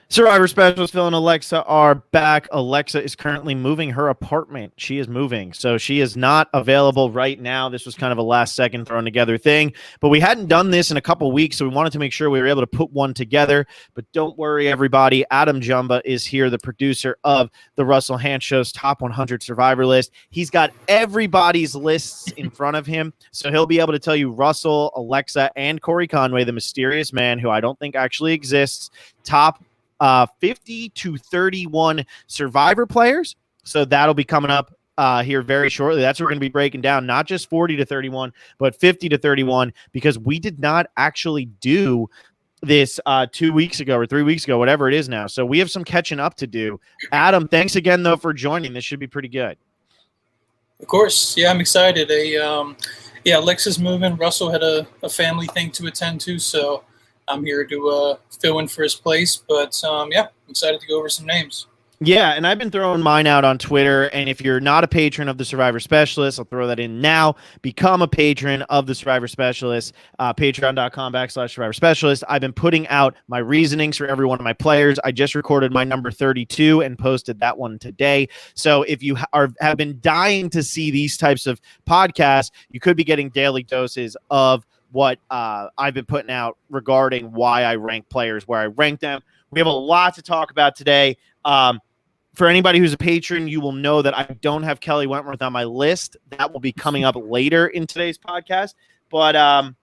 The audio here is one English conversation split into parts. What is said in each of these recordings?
Survivor Specialist Phil and Alexa are back. Alexa is currently moving her apartment. She is moving, so she is not available right now. This was kind of a last-second thrown together thing, but we hadn't done this in a couple weeks, so we wanted to make sure we were able to put one together. But don't worry, everybody. Adam Jumba is here, the producer of the Russell Hantz Show's Top 100 Survivor list. He's got everybody's lists in front of him, so he'll be able to tell you Russell, Alexa, and Corey Conway, the mysterious man who I don't think actually exists, top 50 to 31 Survivor players. So that'll be coming up here very shortly. That's what we're going to be breaking down, not just 40 to 31, but 50 to 31, because we did not actually do this 2 weeks ago or 3 weeks ago, whatever it is now. So we have some catching up to do. Adam, thanks again, though, for joining. This should be pretty good. Of course. Yeah, I'm excited. Alexa's moving. Russell had a family thing to attend to, so I'm here to fill in for his place, but I'm excited to go over some names. Yeah, and I've been throwing mine out on Twitter, and if you're not a patron of the Survivor Specialist, I'll throw that in now. Become a patron of the Survivor Specialist, patreon.com/Survivor Specialist. I've been putting out my reasonings for every one of my players. I just recorded my number 32 and posted that one today. So if you have been dying to see these types of podcasts, you could be getting daily doses of what I've been putting out regarding why I rank players, where I rank them. We have a lot to talk about today. For anybody who's a patron, you will know that I don't have Kelly Wentworth on my list. That will be coming up later in today's podcast. But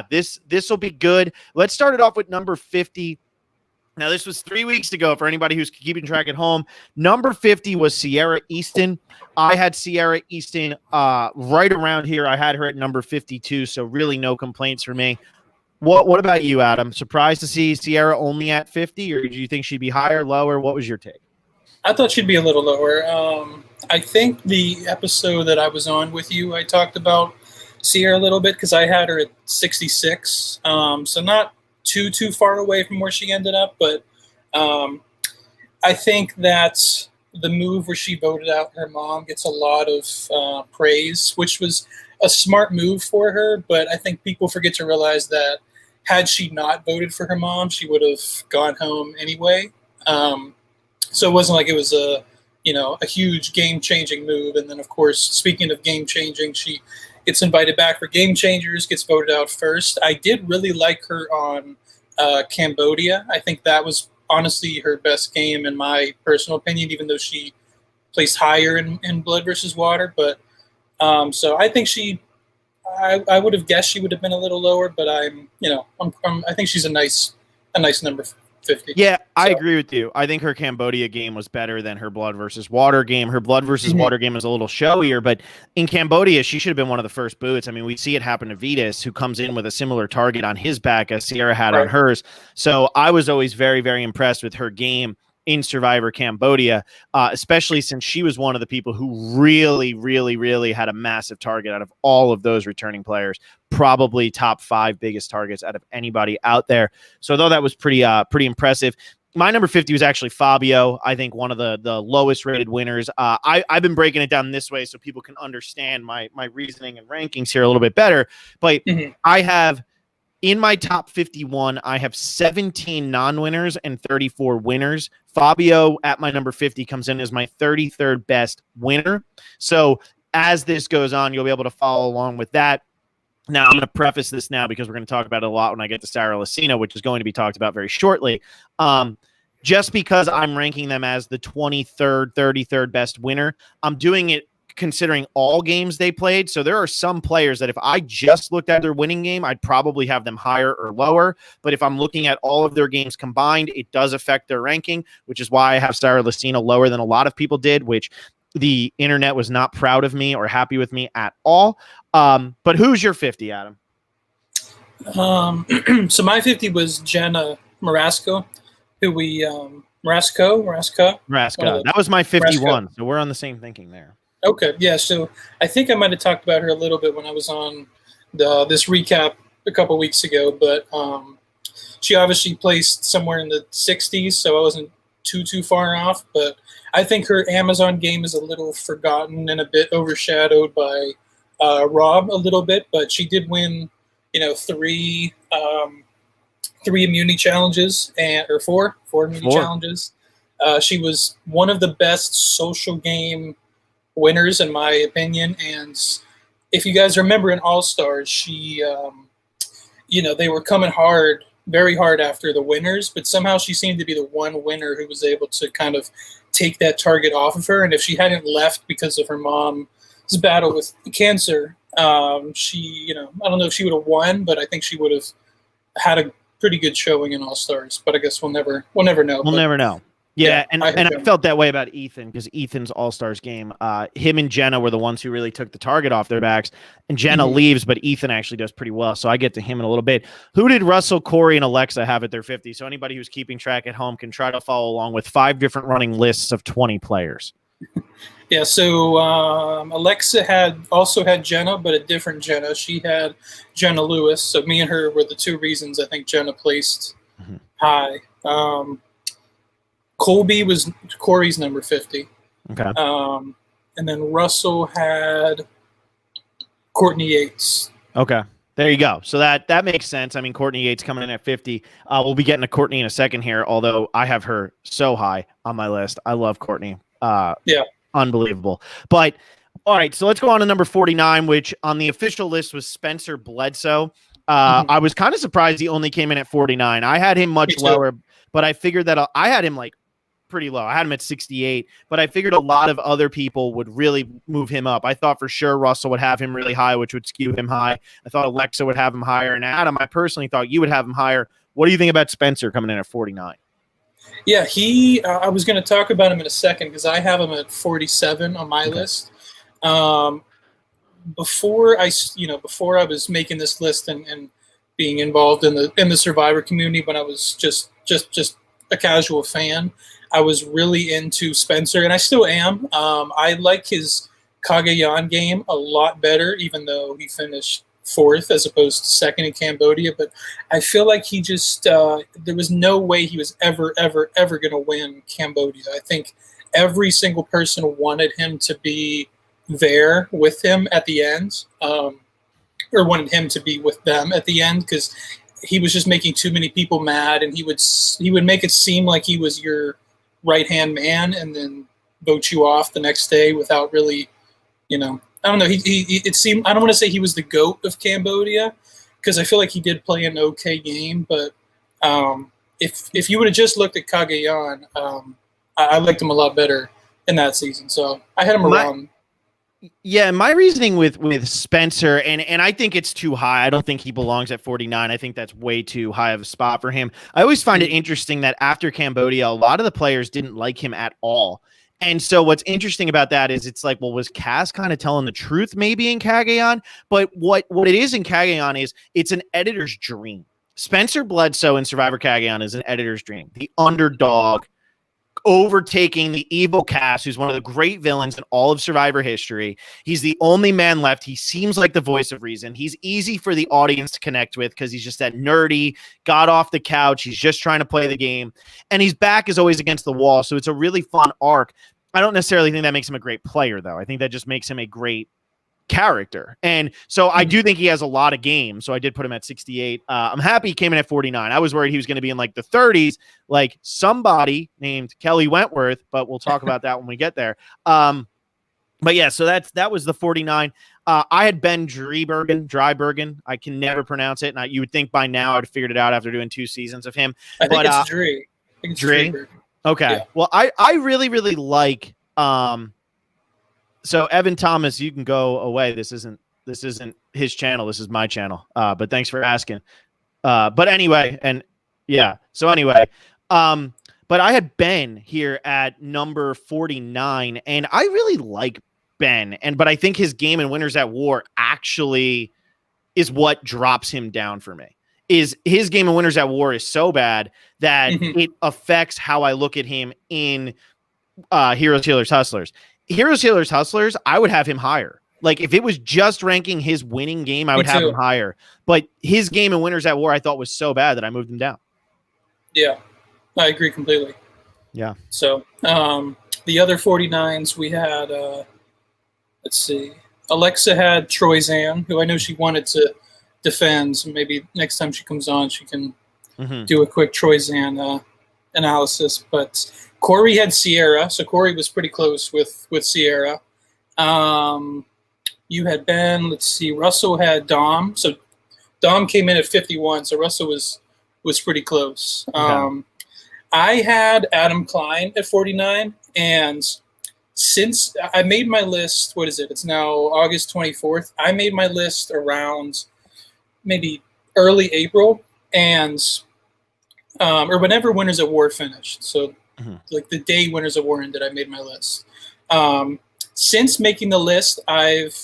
this will be good. Let's start it off with number 50. Now, this was 3 weeks ago for anybody who's keeping track at home. Number 50 was Sierra Easton. I had Sierra Easton right around here. I had her at number 52, so really no complaints for me. What about you, Adam? Surprised to see Sierra only at 50, or do you think she'd be higher, lower? What was your take? I thought she'd be a little lower. I think the episode that I was on with you, I talked about Sierra a little bit because I had her at 66, so not too far away from where she ended up, but I think that the move where she voted out her mom gets a lot of praise, which was a smart move for her, but I think people forget to realize that had she not voted for her mom, she would have gone home anyway. So it wasn't like it was a huge game-changing move. And then, of course, speaking of game-changing, she gets invited back for Game Changers, gets voted out first. I did really like her on Cambodia. I think that was honestly her best game in my personal opinion, even though she placed higher in Blood versus Water. But so I think I would have guessed she would have been a little lower, but I think she's a nice number 50. Yeah, I agree with you. I think her Cambodia game was better than her Blood versus Water game. Her Blood versus Water game is a little showier, but in Cambodia, she should have been one of the first boots. I mean, we see it happen to Vitas, who comes in with a similar target on his back as Sierra had on hers. So I was always very, very impressed with her game in Survivor Cambodia, especially since she was one of the people who really, really, really had a massive target out of all of those returning players, probably top 5 biggest targets out of anybody out there. So though that was pretty impressive. My number 50 was actually Fabio. I think one of the lowest rated winners. I've been breaking it down this way so people can understand my reasoning and rankings here a little bit better. But I have, in my top 51, I have 17 non-winners and 34 winners. Fabio at my number 50 comes in as my 33rd best winner. So as this goes on, you'll be able to follow along with that. Now, I'm going to preface this now because we're going to talk about it a lot when I get to Sarah Lucina, which is going to be talked about very shortly. Just because I'm ranking them as the 23rd, 33rd best winner, I'm doing it considering all games they played. So there are some players that if I just looked at their winning game, I'd probably have them higher or lower. But if I'm looking at all of their games combined, it does affect their ranking, which is why I have Sarah Lucina lower than a lot of people did, which the internet was not proud of me or happy with me at all. But who's your 50, Adam? So my 50 was Jenna Marasco, who we Marasco. That was my 51. Marasco. So we're on the same thinking there. Okay, yeah. So I think I might have talked about her a little bit when I was on this recap a couple weeks ago, but she obviously placed somewhere in the 60s, so I wasn't too far off. But I think her Amazon game is a little forgotten and a bit overshadowed by Rob a little bit. But she did win, 3 3 immunity challenges or four immunity challenges. She was one of the best social game winners, in my opinion. And if you guys remember in All-Stars, she, they were coming very hard after the winners, but somehow she seemed to be the one winner who was able to kind of take that target off of her. And if she hadn't left because of her mom's battle with cancer, she, I don't know if she would have won, but I think she would have had a pretty good showing in All-Stars. But I guess we'll never know. We'll never know. Yeah, and I felt that way about Ethan, because Ethan's All-Stars game, him and Jenna were the ones who really took the target off their backs, and Jenna leaves, but Ethan actually does pretty well, so I get to him in a little bit. Who did Russell, Corey, and Alexa have at their 50? So anybody who's keeping track at home can try to follow along with 5 different running lists of 20 players. Yeah, so Alexa also had Jenna, but a different Jenna. She had Jenna Lewis, so me and her were the 2 reasons I think Jenna placed high. Colby was Corey's number 50. Okay. And then Russell had Courtney Yates. Okay. There you go. So that makes sense. I mean, Courtney Yates coming in at 50. We'll be getting to Courtney in a second here, although I have her so high on my list. I love Courtney. Yeah. Unbelievable. But all right, so let's go on to number 49, which on the official list was Spencer Bledsoe. I was kind of surprised he only came in at 49. I had him much lower, but I figured that I had him like pretty low. I had him at 68, but I figured a lot of other people would really move him up. I thought for sure Russell would have him really high, which would skew him high. I thought Alexa would have him higher. And Adam, I personally thought you would have him higher. What do you think about Spencer coming in at 49? Yeah, I was going to talk about him in a second because I have him at 47 on my list. Before I was making this list and being involved in the Survivor community, when I was just a casual fan, I was really into Spencer, and I still am. I like his Cagayan game a lot better, even though he finished 4th as opposed to 2nd in Cambodia. But I feel like he just there was no way he was ever going to win Cambodia. I think every single person wanted him to be there with him at the end, or wanted him to be with them at the end, because he was just making too many people mad, and he would make it seem like he was your right-hand man and then vote you off the next day without really, I don't know. It seemed, I don't want to say he was the GOAT of Cambodia, because I feel like he did play an okay game, but if you would have just looked at Cagayan, I liked him a lot better in that season. So I had him around. Yeah, my reasoning with Spencer, and I think it's too high. I don't think he belongs at 49. I think that's way too high of a spot for him. I always find it interesting that after Cambodia, a lot of the players didn't like him at all. And so what's interesting about that is it's like, well, was Cass kind of telling the truth maybe in Cagayan? But what it is in Cagayan is it's an editor's dream. Spencer Bledsoe in Survivor Cagayan is an editor's dream. The underdog overtaking the evil Cass, who's one of the great villains in all of Survivor history. He's the only man left. He seems like the voice of reason. He's easy for the audience to connect with because he's just that nerdy, got off the couch. He's just trying to play the game. And his back is always against the wall. So it's a really fun arc. I don't necessarily think that makes him a great player, though. I think that just makes him a great character. And so I do think he has a lot of games. So I did put him at 68. I'm happy he came in at 49. I was worried he was going to be in like the 30s, like somebody named Kelly Wentworth, but we'll talk about that when we get there. But yeah, so that was the 49. I had Ben Drybergen. I can never pronounce it. And you would think by now I'd have figured it out after doing 2 seasons of him. I think it's Dre. I think it's Dre. Okay. Yeah. Well, I really, really like, so Evan Thomas, you can go away. This isn't his channel. This is my channel. But thanks for asking. But anyway, and yeah. So anyway, but I had Ben here at number 49, and I really like Ben. But I think his game in Winners at War actually is what drops him down for me. Is his game in Winners at War is so bad that it affects how I look at him in Heroes, Healers, Hustlers. Heroes, Healers, Hustlers, I would have him higher. Like, if it was just ranking his winning game, I would have him higher. But his game in Winners at War I thought was so bad that I moved him down. Yeah, I agree completely. Yeah. So, the other 49s, we had, let's see, Alexa had Troyzan, who I know she wanted to defend. So maybe next time she comes on, she can do a quick Troyzan analysis. But Corey had Sierra, so Corey was pretty close with Sierra. You had Ben. Let's see. Russell had Dom. So Dom came in at 51. So Russell was pretty close. Okay. I had Adam Klein at 49, and since I made my list, what is it? It's now August 24th. I made my list around maybe early April, and or whenever Winners at War finished. So like the day Winners at War ended, I made my list. Since making the list, I've,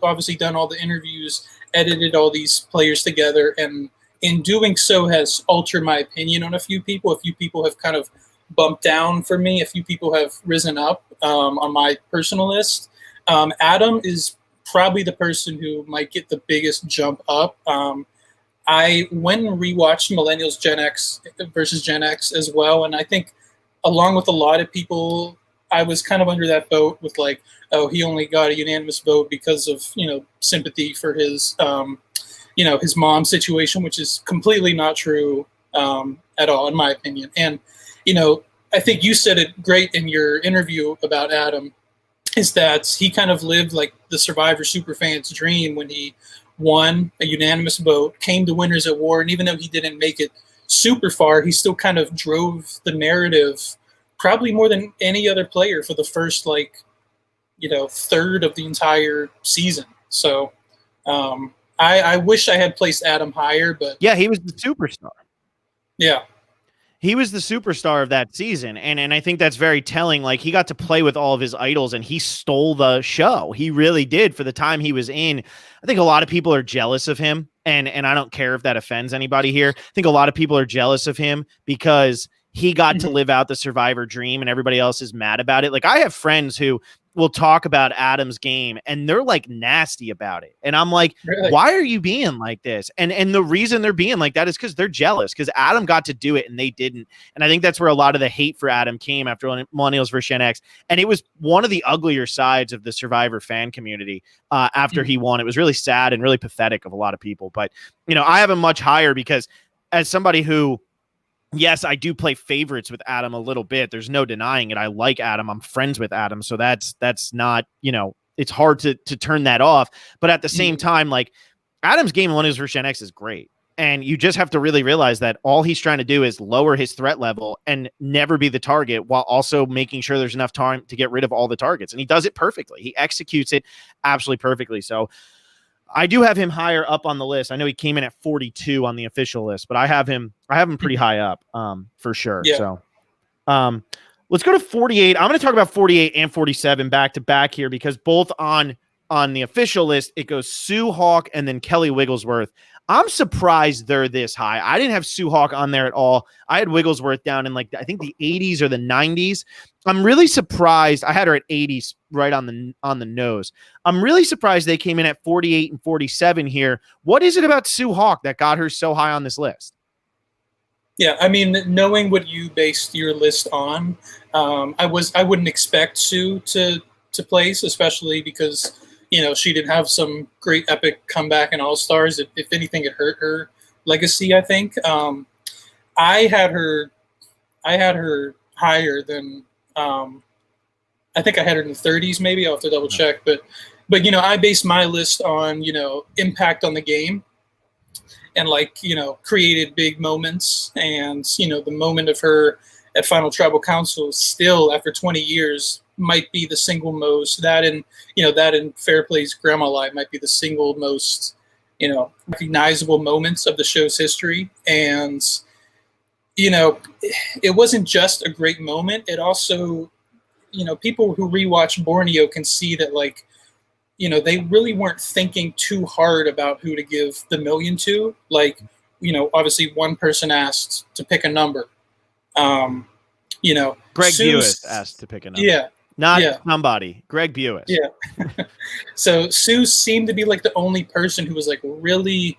obviously done all the interviews, edited all these players together, and in doing so has altered my opinion on a few people. A few people have kind of bumped down for me. A few people have risen up on my personal list. Adam is probably the person who might get the biggest jump up. I went and rewatched Millennials Gen X versus Gen X as well, and I think along with a lot of people, I was kind of under that boat with like, oh, he only got a unanimous vote because of, sympathy for his, his mom's situation, which is completely not true at all, in my opinion. And, I think you said it great in your interview about Adam, is that he kind of lived like the Survivor superfan's dream when he won a unanimous vote, came to Winners at War, and even though he didn't make it super far, he still kind of drove the narrative probably more than any other player for the first third of the entire season. So I wish I had placed Adam higher, but yeah, he was the superstar. Yeah. He was the superstar of that season, and I think that's very telling. Like, he got to play with all of his idols, and he stole the show. He really did for the time he was in. I think a lot of people are jealous of him, and I don't care if that offends anybody here. I think a lot of people are jealous of him because he got to live out the Survivor dream, and everybody else is mad about it. Like, I have friends who will talk about Adam's game, and they're like nasty about it. And I'm like, really? Why are you being like this? And the reason they're being like that is because they're jealous, because Adam got to do it and they didn't. And I think that's where a lot of the hate for Adam came after Millennials vs. Gen X. And it was one of the uglier sides of the Survivor fan community after he won. It was really sad and really pathetic of a lot of people. But, I have him much higher because as somebody who, yes, I do play favorites with Adam a little bit. There's no denying it. I like Adam. I'm friends with Adam. So that's not, it's hard to turn that off. But at the same time, like, Adam's game in Millennials vs. Gen X is great. And you just have to really realize that all he's trying to do is lower his threat level and never be the target, while also making sure there's enough time to get rid of all the targets. And he does it perfectly. He executes it absolutely perfectly. So I do have him higher up on the list. I know he came in at 42 on the official list, but I have him pretty high up for sure. Yeah. So let's go to 48. I'm going to talk about 48 and 47 back to back here, because both on the official list, it goes Sue Hawk and then Kelly Wigglesworth. I'm surprised they're this high. I didn't have Sue Hawk on there at all. I had Wigglesworth down in I think the 80s or the 90s. I'm really surprised. I had her at 80s right on the nose. I'm really surprised they came in at 48 and 47 here. What is it about Sue Hawk that got her so high on this list? Yeah, I mean, knowing what you based your list on, I wouldn't expect Sue to place, especially because she didn't have some great epic comeback in All-Stars. If anything, it hurt her legacy, I think. I had her higher than I think I had her in the 30s, maybe. I'll have to double check. But I based my list on, impact on the game and created big moments. And, the moment of her at Final Tribal Council still, after 20 years, might be the single most, that in Fair Play's Grandma Live might be the single most, recognizable moments of the show's history. And, it wasn't just a great moment. It also, people who rewatch Borneo can see that, they really weren't thinking too hard about who to give the million to. Obviously one person asked to pick a number. Greg Buis asked to pick a number. Yeah. Not somebody. Greg Buis. Yeah. So Sue seemed to be the only person who was really,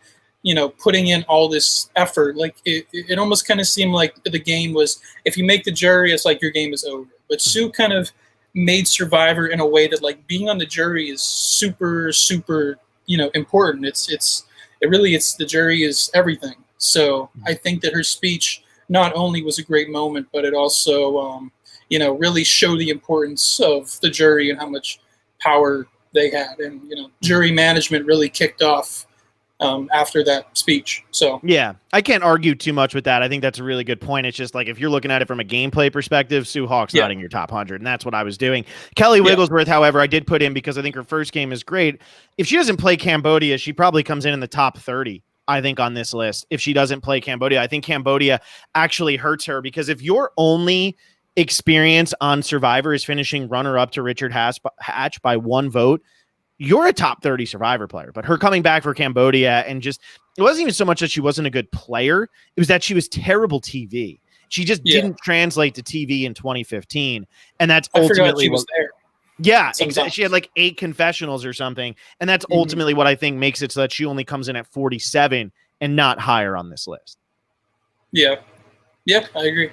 putting in all this effort. It almost kind of seemed like the game was, if you make the jury, it's like your game is over. But Sue kind of made Survivor in a way that being on the jury is super, super, important. It's the jury is everything. So I think that her speech not only was a great moment, but it also, really showed the importance of the jury and how much power they had. And, jury management really kicked off after that speech. So yeah, I can't argue too much with that. I think that's a really good point. It's just like, if you're looking at it from a gameplay perspective, Sue Hawk's not in your top 100, and that's what I was doing. Kelly Wigglesworth, however, I did put in because I think her first game is great. If she doesn't play Cambodia, she probably comes in the top 30, I think, on this list. If she doesn't play Cambodia, I think Cambodia actually hurts her, because if your only experience on Survivor is finishing runner-up to Richard Hatch by 1 vote, you're a top 30 Survivor player. But her coming back for Cambodia, and just, it wasn't even so much that she wasn't a good player, it was that she was terrible TV. She just didn't translate to TV in 2015, and that's ultimately she was there. Yeah, exactly. She had like 8 confessionals or something, and that's ultimately what I think makes it so that she only comes in at 47 and not higher on this list. Yeah, I agree.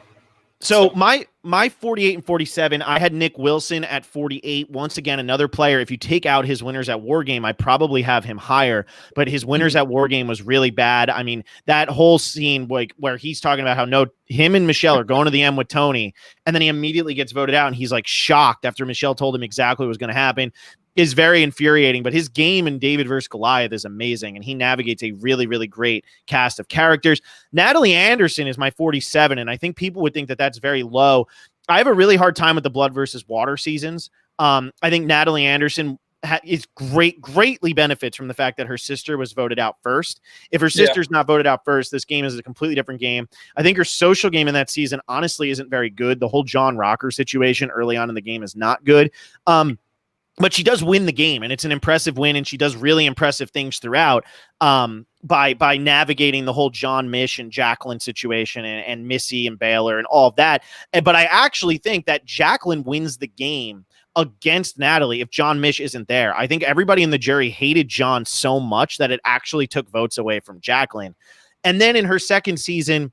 So my 48 and 47, I had Nick Wilson at 48. Once again, another player. If you take out his winners at War Game, I probably have him higher, but his winners at War Game was really bad. I mean, that whole scene like where he's talking about how him and Michelle are going to the M with Tony, and then he immediately gets voted out, and he's like shocked after Michelle told him exactly what was going to happen, is very infuriating. But his game in David versus Goliath is amazing, and he navigates a really, really great cast of characters. Natalie Anderson is my 47, and I think people would think that that's very low. I have a really hard time with the Blood versus Water seasons. I think Natalie Anderson is greatly benefits from the fact that her sister was voted out first. If her sister's not voted out first, this game is a completely different game. I think her social game in that season honestly isn't very good. The whole John Rocker situation early on in the game is not good. But she does win the game, and it's an impressive win, and she does really impressive things throughout by navigating the whole John Mish and Jacqueline situation and Missy and Baylor and all of that. But I actually think that Jacqueline wins the game against Natalie if John Mish isn't there. I think everybody in the jury hated John so much that it actually took votes away from Jacqueline. And then in her second season,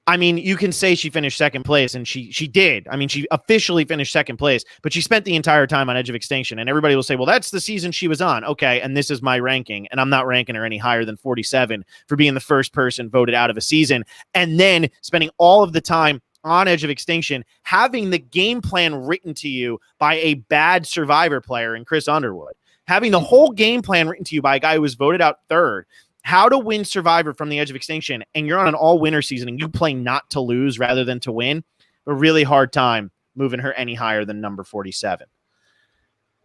I mean, you can say she finished second place, and she did. I mean, she officially finished second place, but she spent the entire time on Edge of Extinction. And everybody will say, well, that's the season she was on. Okay, and this is my ranking, and I'm not ranking her any higher than 47 for being the first person voted out of a season, and then spending all of the time on Edge of Extinction, having the game plan written to you by a bad Survivor player in Chris Underwood, having the whole game plan written to you by a guy who was voted out third, how to win Survivor from the Edge of Extinction, and you're on an all-winner season and you play not to lose rather than to win, a really hard time moving her any higher than number 47.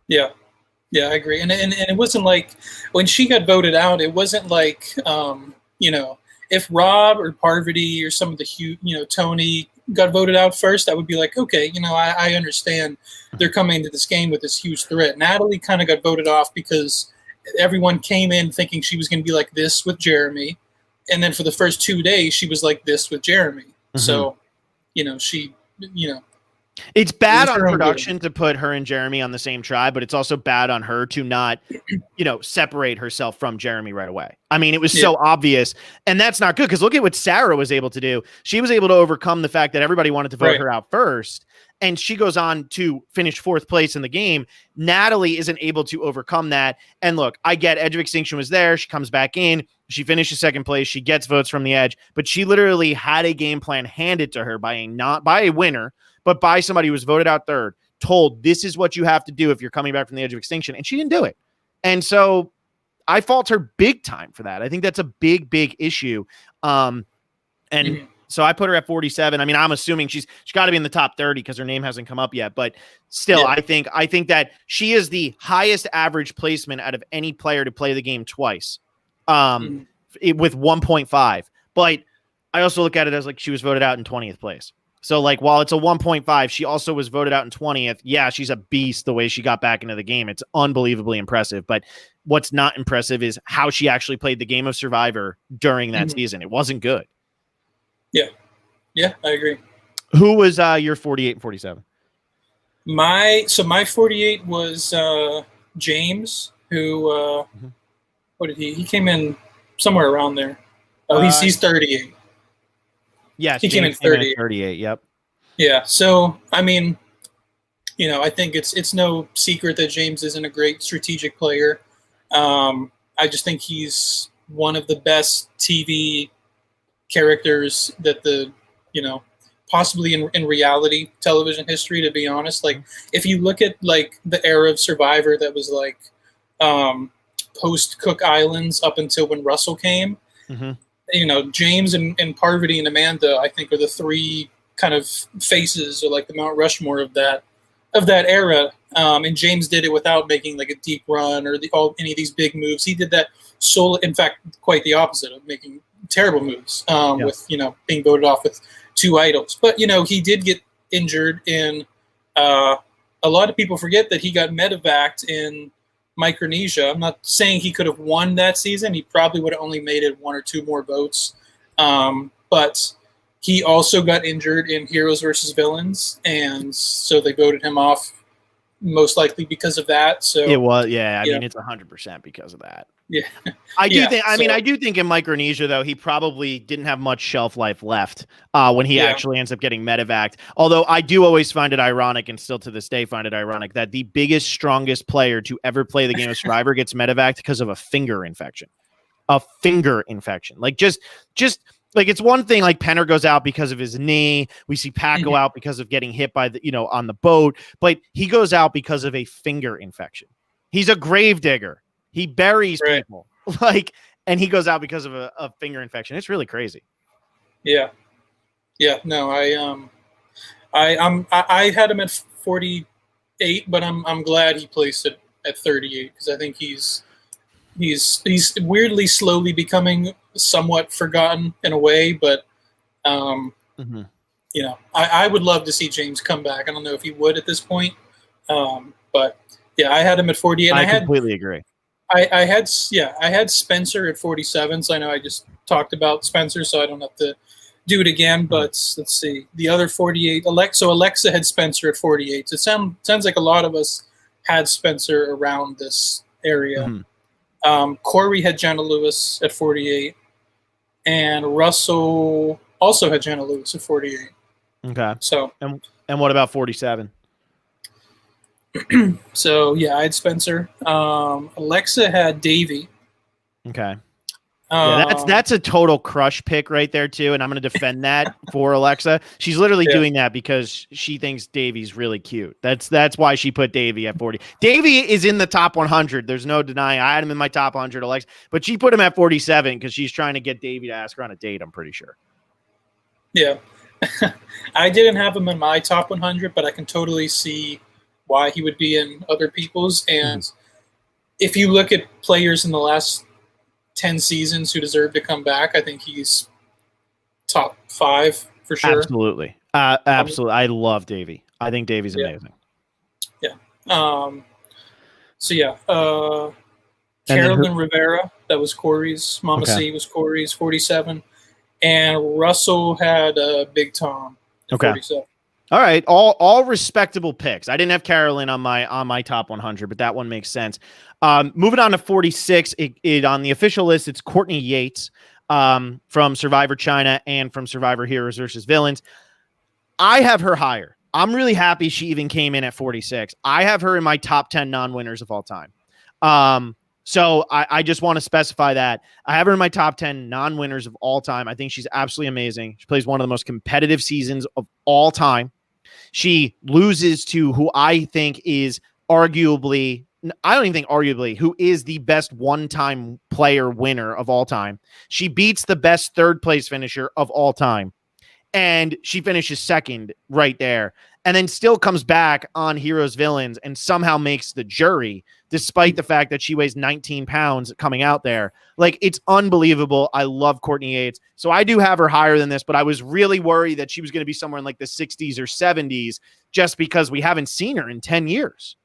Yeah, I agree. And it wasn't like when she got voted out, it wasn't like, if Rob or Parvati or some of the, Tony got voted out first, I would be like, okay, I understand they're coming into this game with this huge threat. Natalie kind of got voted off because everyone came in thinking she was going to be like this with Jeremy. And then for the first 2 days, she was like this with Jeremy. Mm-hmm. So, it's bad on production to put her and Jeremy on the same tribe, but it's also bad on her to not, separate herself from Jeremy right away. I mean, it was so obvious, and that's not good, because look at what Sarah was able to do. She was able to overcome the fact that everybody wanted to vote her out first, and she goes on to finish 4th place in the game. Natalie isn't able to overcome that. And look, I get Edge of Extinction was there. She comes back in. She finishes 2nd place. She gets votes from the Edge, but she literally had a game plan handed to her by a winner, but by somebody who was voted out third, told this is what you have to do if you're coming back from the Edge of Extinction. And she didn't do it. And so I fault her big time for that. I think that's a big, big issue. So I put her at 47. I mean, I'm assuming she's got to be in the top 30 because her name hasn't come up yet. But still, I think that she is the highest average placement out of any player to play the game twice, with 1.5. But I also look at it as like she was voted out in 20th place. So like while it's a 1.5, she also was voted out in 20th. Yeah, she's a beast the way she got back into the game. It's unbelievably impressive. But what's not impressive is how she actually played the game of Survivor during that season. It wasn't good. Yeah, I agree. Who was your 48 and 47? My 48 was James, who what did he came in somewhere around there. Oh, he's 38. Yeah, he came in 38. 38, yep. Yeah, so I mean, I think it's no secret that James isn't a great strategic player. I just think he's one of the best TV characters that possibly in reality television history, to be honest. Like, if you look at like the era of Survivor that was like post Cook Islands up until when Russell came, James and Parvati and Amanda, I think, are the three kind of faces, or like the Mount Rushmore of that era. And James did it without making like a deep run or any of these big moves. He did that solo. In fact, quite the opposite of making terrible moves with being voted off with 2 idols. But he did get injured in. A lot of people forget that he got medevaced in Micronesia. I'm not saying he could have won that season. He probably would have only made it 1 or 2 more votes. But he also got injured in Heroes versus Villains, and so they voted him off, most likely because of that. So it was, I mean, it's 100% because of that. Yeah, I do think. I mean, I do think in Micronesia, though, he probably didn't have much shelf life left when he actually ends up getting medevaced. Although I do always find it ironic, and still to this day find it ironic, that the biggest, strongest player to ever play the game of Survivor gets medevaced because of a finger infection. A finger infection, like just. Like, it's one thing, like Penner goes out because of his knee. We see Pat go out because of getting hit by on the boat, but he goes out because of a finger infection. He's a grave digger. He buries people, and he goes out because of a finger infection. It's really crazy. Yeah. No, I had him at 48, but I'm glad he placed it at 38, because I think he's weirdly slowly becoming somewhat forgotten in a way, but I would love to see James come back. I don't know if he would at this point, but I had him at 48. And I completely agree. I had Spencer at 47, so I know I just talked about Spencer, so I don't have to do it again. But let's see, the other 48. Alexa had Spencer at 48. So it sounds like a lot of us had Spencer around this area. Corey had Jenna Lewis at 48, and Russell also had Jenna Lewis at 48. Okay. So and what about 47? So I had Spencer. Alexa had Davey. Okay. That's a total crush pick right there too, and I'm going to defend that for Alexa. She's literally doing that because she thinks Davey's really cute. That's why she put Davey at 40. Davey is in the top 100. There's no denying. I had him in my top 100, Alexa, but she put him at 47 because she's trying to get Davey to ask her on a date. I'm pretty sure. Yeah, I didn't have him in my top 100, but I can totally see why he would be in other people's. And if you look at players in the last 10 seasons who deserve to come back, I think he's top 5 for sure. Absolutely. Absolutely. I love Davey. I think Davey's amazing. Carolyn Rivera, that was Corey's. Mama C was Corey's, 47. And Russell had Big Tom at 47. All right, all respectable picks. I didn't have Carolyn on my top 100, but that one makes sense. Moving on to 46, on the official list, it's Courtney Yates from Survivor China and from Survivor Heroes versus Villains. I have her higher. I'm really happy she even came in at 46. I have her in my top 10 non-winners of all time. So I just want to specify that. I have her in my top 10 non-winners of all time. I think she's absolutely amazing. She plays one of the most competitive seasons of all time. She loses to who I think is arguably, I don't even think arguably, who is the best one-time player winner of all time. She beats the best third-place finisher of all time. And she finishes second right there. And then still comes back on Heroes Villains and somehow makes the jury, despite the fact that she weighs 19 pounds coming out there. Like, it's unbelievable. I love Courtney Yates. So I do have her higher than this, but I was really worried that she was going to be somewhere in like the 60s or 70s just because we haven't seen her in 10 years.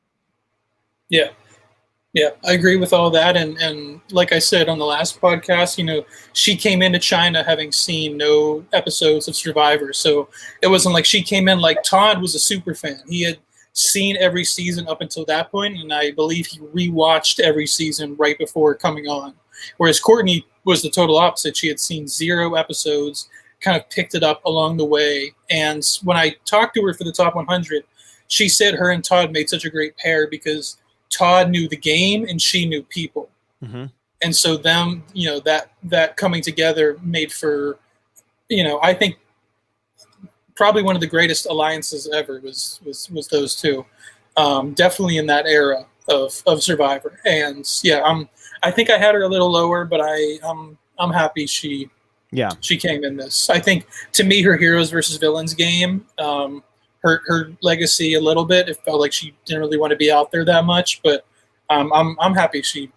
Yeah, I agree with all that. And like I said on the last podcast, she came into China having seen no episodes of Survivor. So it wasn't like she came in like Todd was a super fan. He had seen every season up until that point, and I believe he rewatched every season right before coming on. Whereas Courtney was the total opposite. She had seen 0 episodes, kind of picked it up along the way. And when I talked to her for the top 100, she said her and Todd made such a great pair because Todd knew the game and she knew people. And so them, that coming together made for I think probably one of the greatest alliances ever was those two. Definitely in that era of Survivor. And yeah, I think I had her a little lower, but I'm happy she came in this. I think to me, her heroes versus villains game hurt her legacy a little bit. It felt like she didn't really want to be out there that much, but I'm happy she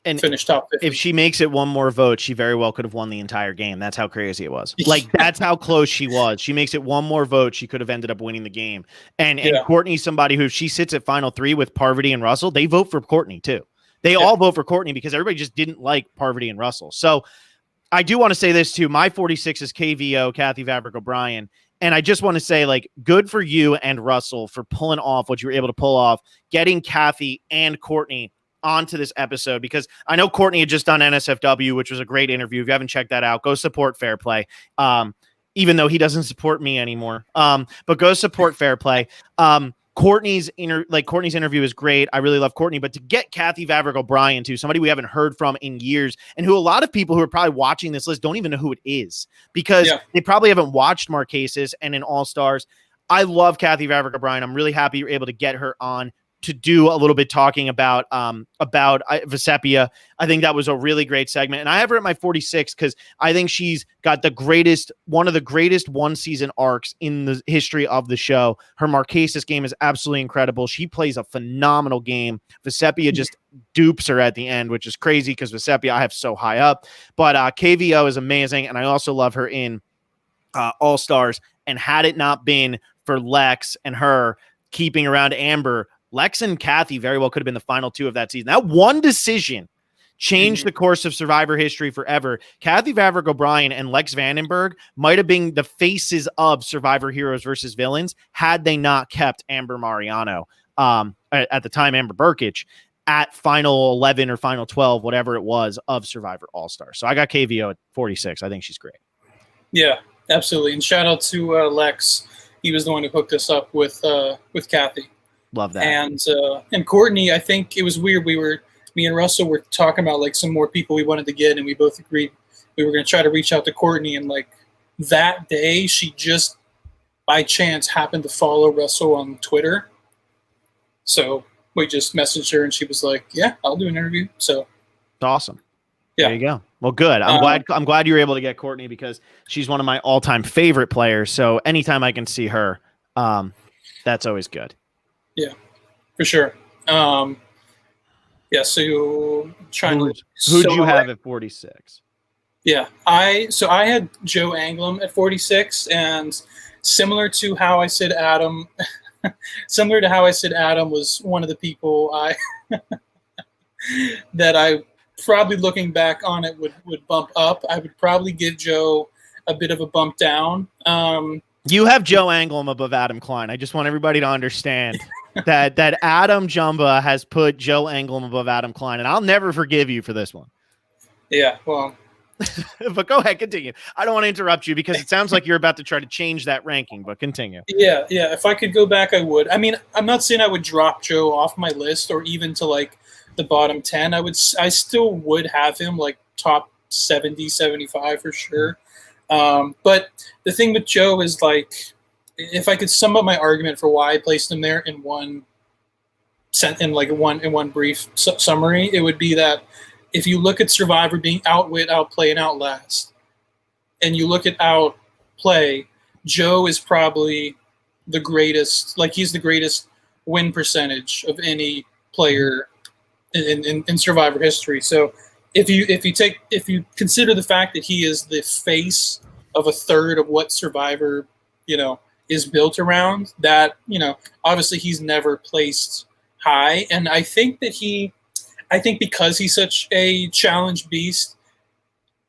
finished top 50. If she makes it one more vote, she very well could have won the entire game. That's how crazy it was. Like, that's how close she was. She makes it one more vote, she could have ended up winning the game. And Courtney's somebody who, if she sits at final 3 with Parvati and Russell, they vote for Courtney too. They all vote for Courtney because everybody just didn't like Parvati and Russell. So I do want to say this too. My 46 is KVO, Kathy Vavrick O'Brien. And I just want to say, like, good for you and Russell for pulling off what you were able to pull off, getting Kathy and Courtney onto this episode, because I know Courtney had just done NSFW, which was a great interview. If you haven't checked that out, go support Fair Play. Even though he doesn't support me anymore. But go support Fair Play. Courtney's interview is great. I really love Courtney, but to get Kathy Vavrick O'Brien too, somebody we haven't heard from in years, and who a lot of people who are probably watching this list don't even know who it is, because they probably haven't watched Marquesas and in All Stars. I love Kathy Vavrick O'Brien. I'm really happy you're able to get her on to do a little bit talking about Vecepia. I think that was a really great segment. And I have her at my 46 because I think she's got one of the greatest one season arcs in the history of the show. Her Marquesas game is absolutely incredible. She plays a phenomenal game. Vecepia just dupes her at the end, which is crazy because Vecepia I have so high up. But KVO is amazing. And I also love her in All Stars. And had it not been for Lex and her keeping around Amber, Lex and Kathy very well could have been the final 2 of that season. That one decision changed the course of Survivor history forever. Kathy Vavrick O'Brien and Lex Vandenberg might have been the faces of Survivor heroes versus villains had they not kept Amber Mariano, at the time Amber Burkich, at final 11 or final 12, whatever it was, of Survivor All-Star. So I got KVO at 46. I think she's great. Yeah, absolutely. And shout out to Lex. He was the one who hooked us up with Kathy. Love that. And Courtney, I think it was weird. Me and Russell were talking about like some more people we wanted to get, and we both agreed we were going to try to reach out to Courtney. And like that day, she just by chance happened to follow Russell on Twitter. So we just messaged her, and she was like, "Yeah, I'll do an interview." So it's awesome. Yeah. There you go. Well, good. I'm glad you were able to get Courtney because she's one of my all-time favorite players. So anytime I can see her, that's always good. Yeah, for sure. So who'd you have at 46? Yeah, I had Joe Anglem at 46, and similar to how I said Adam was one of the people that I probably, looking back on it, would bump up. I would probably give Joe a bit of a bump down. You have Joe Anglem above Adam Klein. I just want everybody to understand that Adam Jumba has put Joe Anglem above Adam Klein, and I'll never forgive you for this one. Yeah, well. But go ahead, continue. I don't want to interrupt you because it sounds like you're about to try to change that ranking, but continue. Yeah. If I could go back, I would. I mean, I'm not saying I would drop Joe off my list or even to like the bottom 10. I still would have him like top 70, 75 for sure. But the thing with Joe is, like, if I could sum up my argument for why I placed him there in one brief summary, it would be that if you look at Survivor being outwit, outplay, and outlast, and you look at outplay, Joe is probably the greatest. Like, he's the greatest win percentage of any player in Survivor history. So if you consider the fact that he is the face of a third of what Survivor, is built around, that, obviously he's never placed high. And I think because he's such a challenge beast,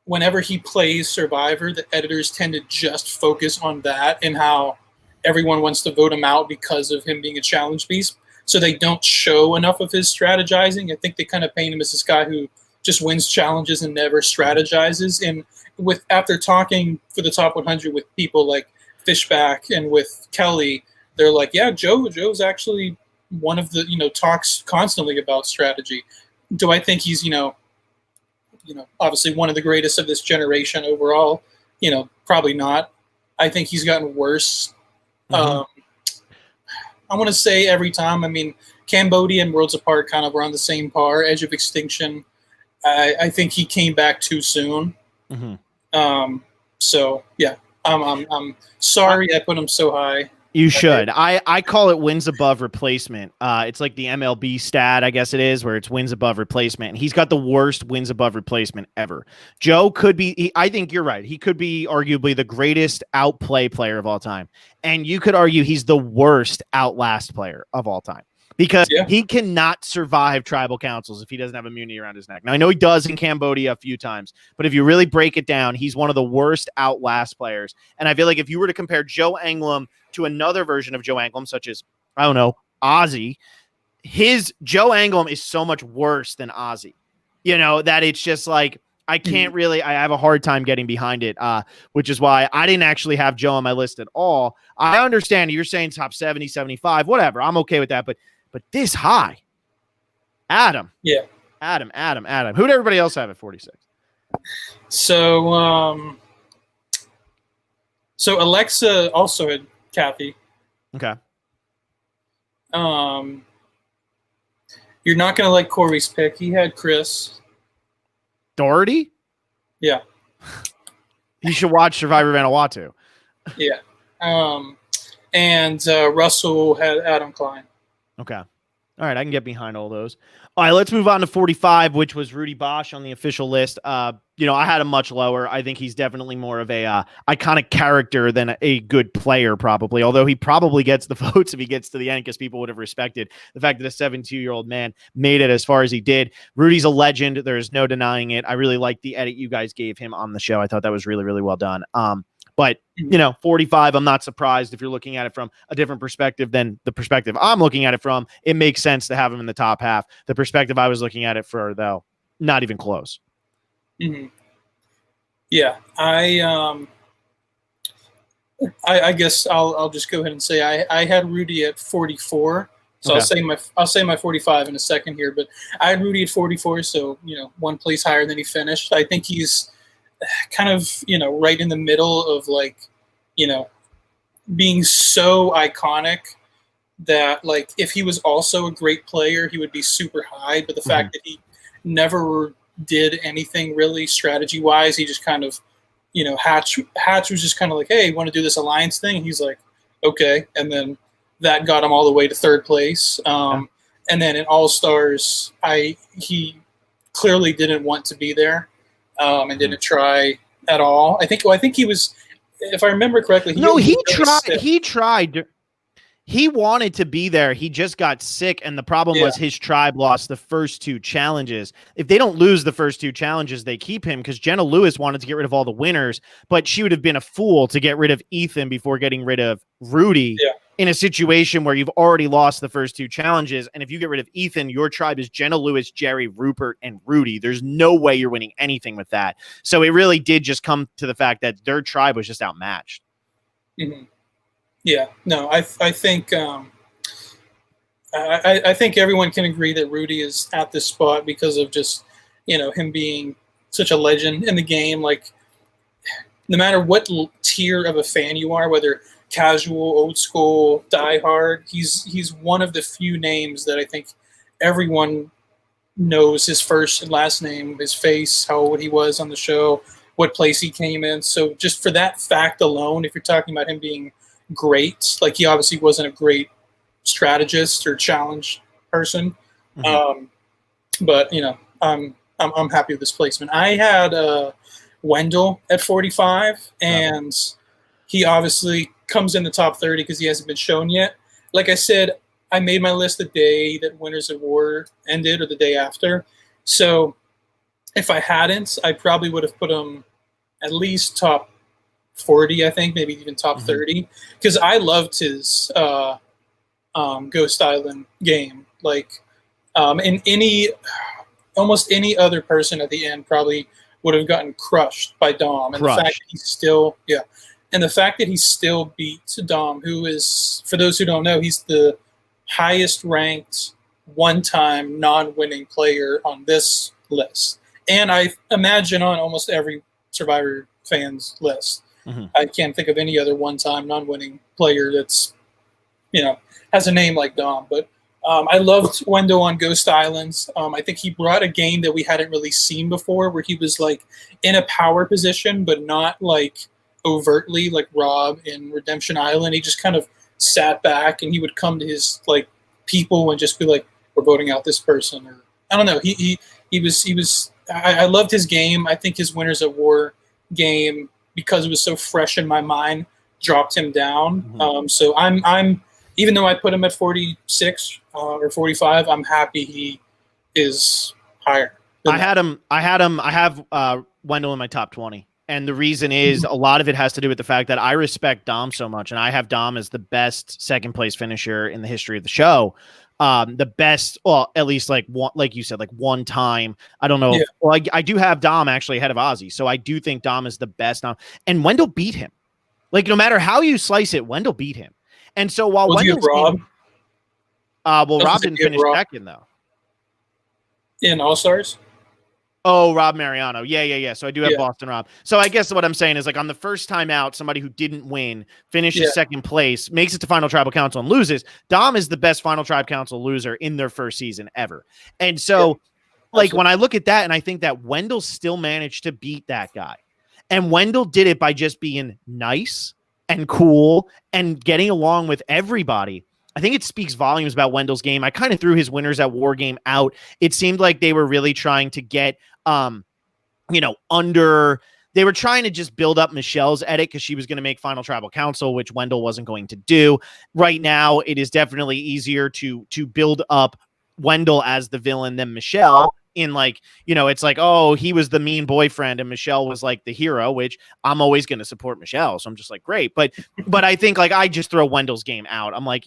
whenever he plays Survivor, the editors tend to just focus on that and how everyone wants to vote him out because of him being a challenge beast. So they don't show enough of his strategizing. I think they kind of paint him as this guy who just wins challenges and never strategizes. And after talking for the top 100 with people like Fischbach and with Kelly, they're like, yeah, Joe's actually one of the, talks constantly about strategy. Do I think he's, obviously one of the greatest of this generation overall? probably not. I think he's gotten worse. Mhm. I want to say every time. I mean, Cambodia and Worlds Apart kind of were on the same par, edge of extinction. I think he came back too soon. Mhm. So yeah, I'm sorry I put him so high. You should. I call it wins above replacement. It's like the MLB stat, I guess it is, where it's wins above replacement. And he's got the worst wins above replacement ever. Joe could be, I think you're right. He could be arguably the greatest outplay player of all time. And you could argue he's the worst outlast player of all time. Because he cannot survive tribal councils if he doesn't have immunity around his neck. Now, I know he does in Cambodia a few times, but if you really break it down, he's one of the worst outlast players. And I feel like if you were to compare Joe Anglim to another version of Joe Anglim, such as, I don't know, Ozzy, his Joe Anglim is so much worse than Ozzy, that it's just like, I can't really, I have a hard time getting behind it, which is why I didn't actually have Joe on my list at all. I understand you're saying top 70, 75, whatever. I'm okay with that. But this high, Adam. Yeah. Adam. Who did everybody else have at 46? So Alexa also had Kathy. Okay. You're not going to like Corey's pick. He had Chris. Doherty? Yeah. You should watch Survivor Vanuatu. Yeah. And Russell had Adam Klein. Okay. All right, I can get behind all those. All right, let's move on to 45, which was Rudy Bosch on the official list. I had him much lower. I think he's definitely more of a iconic character than a good player, probably, although he probably gets the votes if he gets to the end because people would have respected the fact that a 72-year-old man made it as far as he did. Rudy's a legend. There's no denying it. I really liked the edit you guys gave him on the show. I thought that was really, really well done. But, 45, I'm not surprised if you're looking at it from a different perspective than the perspective I'm looking at it from. It makes sense to have him in the top half. The perspective I was looking at it for, though, not even close. Mm-hmm. Yeah, I guess I'll just go ahead and say I had Rudy at 44. So okay. I'll say my 45 in a second here, but I had Rudy at 44. So, one place higher than he finished. I think he's kind of, right in the middle of being so iconic that if he was also a great player, he would be super high. But the fact that he never did anything really strategy wise, he just kind of, Hatch was just kind of like, hey, you want to do this alliance thing? And he's like, okay. And then that got him all the way to third place. And then in All-Stars, he clearly didn't want to be there. And didn't try at all. I think he was, if I remember correctly. He tried. He wanted to be there. He just got sick, and the problem was his tribe lost the first two challenges. If they don't lose the first two challenges, they keep him because Jenna Lewis wanted to get rid of all the winners, but she would have been a fool to get rid of Ethan before getting rid of Rudy. Yeah. In a situation where you've already lost the first two challenges. And if you get rid of Ethan, your tribe is Jenna Lewis, Jerry, Rupert, and Rudy. There's no way you're winning anything with that. So it really did just come to the fact that their tribe was just outmatched. Mm-hmm. Yeah, no, I think I think everyone can agree that Rudy is at this spot because of just, him being such a legend in the game. No matter what tier of a fan you are, whether casual, old school, diehard, he's one of the few names that I think everyone knows his first and last name, his face, how old he was on the show, what place he came in. So just for that fact alone, if you're talking about him being great, he obviously wasn't a great strategist or challenge person, but I'm happy with this placement. I had Wendell at 45, and he obviously comes in the top 30 because he hasn't been shown yet. Like I said, I made my list the day that Winners at War ended or the day after. So if I hadn't, I probably would have put him at least top 40, I think, maybe even top 30, because I loved his Ghost Island game. In almost any other person at the end probably would have gotten crushed by Dom. And the fact that he still beat Dom, who is, for those who don't know, he's the highest ranked one-time non-winning player on this list. And I imagine on almost every Survivor fans' list. Mm-hmm. I can't think of any other one-time non-winning player that's, has a name like Dom. But I loved Wendell on Ghost Islands. I think he brought a game that we hadn't really seen before, where he was like in a power position, but not like overtly like Rob in Redemption Island. He just kind of sat back, and he would come to his like people and just be like, "We're voting out this person," or I don't know. He was. I loved his game. I think his Winners at War game, because it was so fresh in my mind, dropped him down. Mm-hmm. So I'm even though I put him at 46 or 45, I'm happy he is higher. I have Wendell in my top 20. And the reason is a lot of it has to do with the fact that I respect Dom so much. And I have Dom as the best second place finisher in the history of the show. The best, well, at least like one, like you said, like one time. I don't know. Yeah. I do have Dom actually ahead of Ozzy. So I do think Dom is the best Dom. And Wendell beat him. Like, no matter how you slice it, Wendell beat him. And so while Wendell's Rob? Rob didn't finish second though. In All-Stars? Oh, Rob Mariano. Yeah. So I do have Boston Rob. So I guess what I'm saying is, like, on the first time out, somebody who didn't win finishes second place, makes it to Final Tribal Council and loses. Dom is the best Final Tribe Council loser in their first season ever. And so like when I look at that and I think that Wendell still managed to beat that guy, and Wendell did it by just being nice and cool and getting along with everybody. I think it speaks volumes about Wendell's game. I kind of threw his Winners at War game out. It seemed like they were really trying to get, they were trying to just build up Michelle's edit because she was going to make Final Tribal Council, which Wendell wasn't going to do. Right now, it is definitely easier to build up Wendell as the villain than Michelle. In like, it's like, oh, he was the mean boyfriend and Michelle was like the hero, which I'm always going to support Michelle. So I'm just like, great. But I think like I just throw Wendell's game out. I'm like,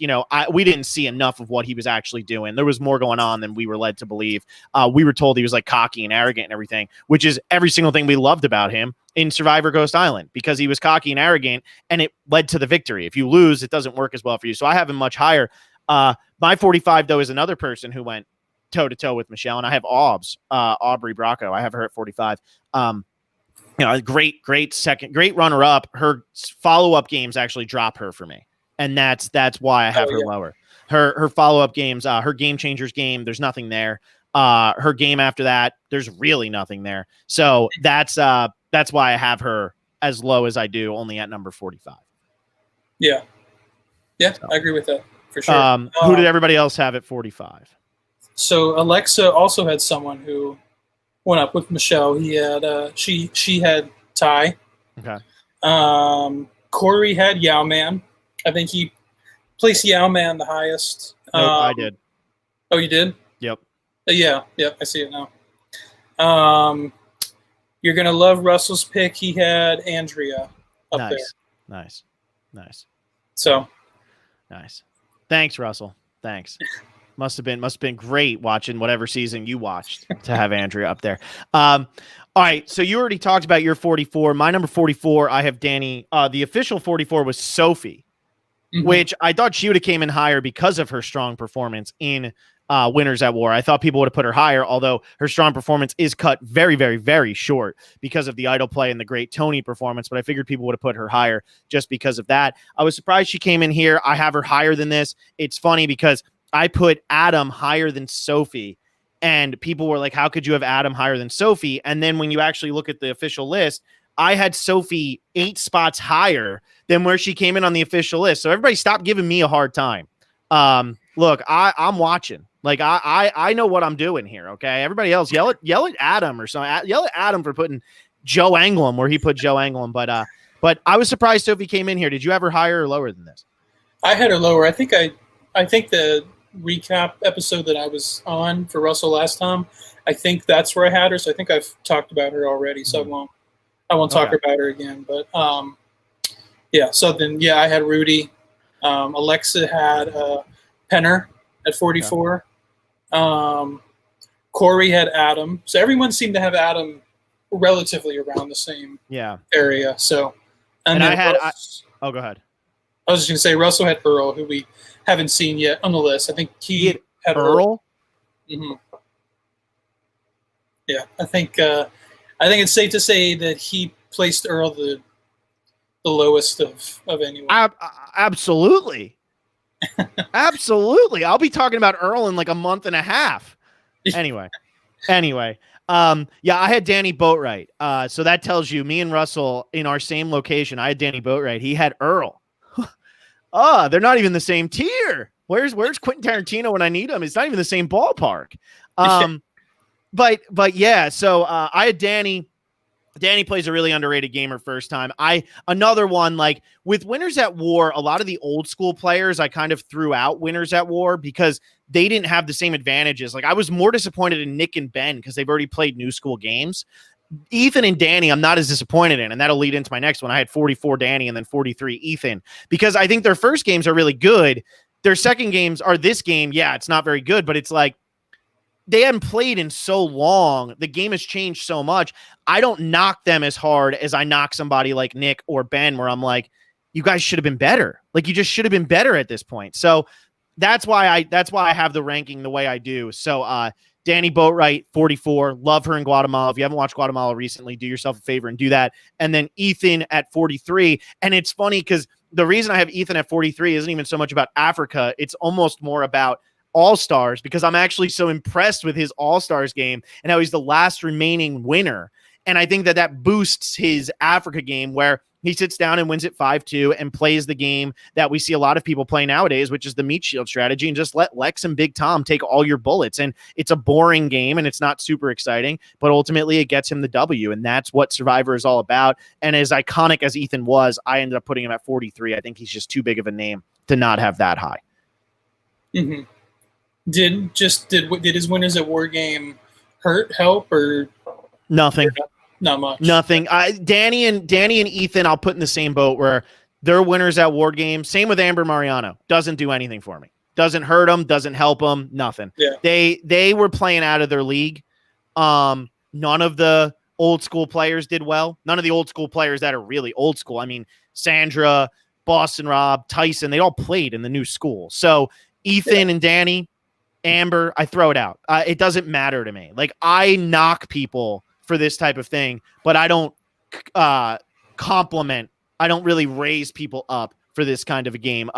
we didn't see enough of what he was actually doing. There was more going on than we were led to believe. We were told he was like cocky and arrogant and everything, which is every single thing we loved about him in Survivor Ghost Island, because he was cocky and arrogant and it led to the victory. If you lose, it doesn't work as well for you. So I have him much higher. My 45 though is another person who went toe-to-toe with Michelle, and I have Aubry Bronco. I have her at 45. Great runner-up. Her follow-up games actually drop her for me, and that's why I have her lower. Her follow-up games, her Game Changers game, there's nothing there. Her game after that, there's really nothing there. So that's why I have her as low as I do, only at number 45. Yeah, so. I agree with that for sure. Who did everybody else have at 45? So Alexa also had someone who went up with Michelle. He had she had Ty. Okay. Corey had Yao Man. I think he placed Yao Man the highest. Nope, I did. Oh, you did? Yep. Yeah. I see it now. You're gonna love Russell's pick. He had Andrea up there. Nice. So nice. Thanks, Russell. Thanks. Must have been great watching whatever season you watched to have Andrea up there. All right, so you already talked about your 44. My number 44, I have Danny. The official 44 was Sophie, which I thought she would have came in higher because of her strong performance in Winners at War. I thought people would have put her higher, although her strong performance is cut very, very, very short because of the idol play and the great Tony performance, but I figured people would have put her higher just because of that. I was surprised she came in here. I have her higher than this. It's funny because I put Adam higher than Sophie, and people were like, how could you have Adam higher than Sophie? And then when you actually look at the official list, I had Sophie 8 spots higher than where she came in on the official list. So everybody stop giving me a hard time. Look, I'm watching. Like I know what I'm doing here. Okay. Everybody else yell at Adam or something. Yell at Adam for putting Joe Anglem where he put Joe Anglem. But I was surprised Sophie came in here. Did you have her higher or lower than this? I had her lower. I think the recap episode that I was on for Russell last time, I think that's where I had her. So I think I've talked about her already. So I won't talk about her again. But so then I had Rudy. Alexa had Penner at 44. Corey had Adam. So everyone seemed to have Adam relatively around the same area. So and I had go ahead. I was just going to say Russell had Earl, who we haven't seen yet on the list. I think he had Earl. Mm-hmm. Yeah, I think it's safe to say that he placed Earl the lowest of anyone. Absolutely. Absolutely. I'll be talking about Earl in like a month and a half. Anyway. Yeah, I had Danny Boatwright. So that tells you me and Russell in our same location. I had Danny Boatwright. He had Earl. They're not even the same tier. Where's Quentin Tarantino when I need him? It's not even the same ballpark. But yeah, so I had Danny. Danny plays a really underrated gamer first time. Another one, like with Winners at War, a lot of the old school players, I kind of threw out Winners at War because they didn't have the same advantages. Like I was more disappointed in Nick and Ben because they've already played new school games. Ethan and Danny, I'm not as disappointed in, and that'll lead into my next one. I had 44 Danny and then 43 Ethan because I think their first games are really good. Their second games are this game. Yeah, it's not very good, but it's like, they haven't played in so long. The game has changed so much. I don't knock them as hard as I knock somebody like Nick or Ben, where I'm like, you guys should have been better. Like you just should have been better at this point. So that's why I have the ranking the way I do. So Danny Boatwright, 44. Love her in Guatemala. If you haven't watched Guatemala recently, do yourself a favor and do that. And then Ethan at 43. And it's funny because the reason I have Ethan at 43 isn't even so much about Africa. It's almost more about All-Stars because I'm actually so impressed with his All-Stars game and how he's the last remaining winner. And I think that boosts his Africa game where he sits down and wins it 5-2 and plays the game that we see a lot of people play nowadays, which is the meat shield strategy, and just let Lex and Big Tom take all your bullets. And it's a boring game and it's not super exciting, but ultimately it gets him the W. And that's what Survivor is all about. And as iconic as Ethan was, I ended up putting him at 43. I think he's just too big of a name to not have that high. Mm-hmm. Did his Winners at War game help, or nothing? Not much. Nothing. Danny and Ethan, I'll put in the same boat where they're Winners at War game. Same with Amber Mariano. Doesn't do anything for me. Doesn't hurt them. Doesn't help them. Nothing. Yeah. They were playing out of their league. None of the old school players did well. None of the old school players that are really old school. I mean, Sandra, Boston Rob, Tyson, they all played in the new school. So Ethan and Danny, Amber, I throw it out. It doesn't matter to me. Like I knock people for this type of thing, but I don't compliment. I don't really raise people up for this kind of a game.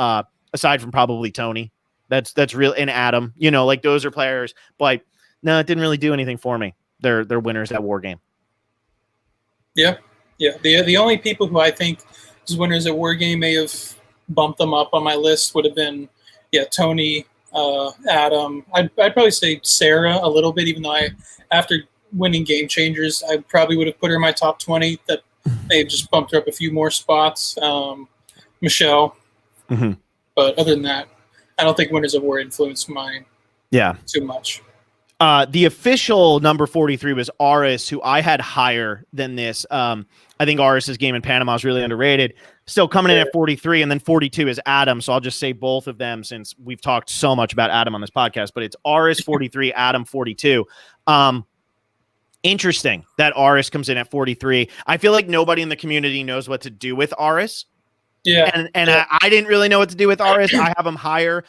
Aside from probably Tony, that's real, and Adam. You know, like those are players, but no, it didn't really do anything for me. They're Winners at War game. Yeah. The only people who I think is Winners at War game may have bumped them up on my list would have been Tony. Adam, I'd probably say Sarah a little bit, even though after winning Game Changers, I probably would have put her in my top 20. That they just bumped her up a few more spots. Michelle, but other than that, I don't think Winners of War influenced mine. Too much. The official number 43 was Aris, who I had higher than this. I think Aris's game in Panama is really underrated. Still coming in at 43, and then 42 is Adam. So I'll just say both of them since we've talked so much about Adam on this podcast. But it's Aris 43, Adam 42. Interesting that Aris comes in at 43. I feel like nobody in the community knows what to do with Aris. Yeah. And I didn't really know what to do with Aris. I have him higher.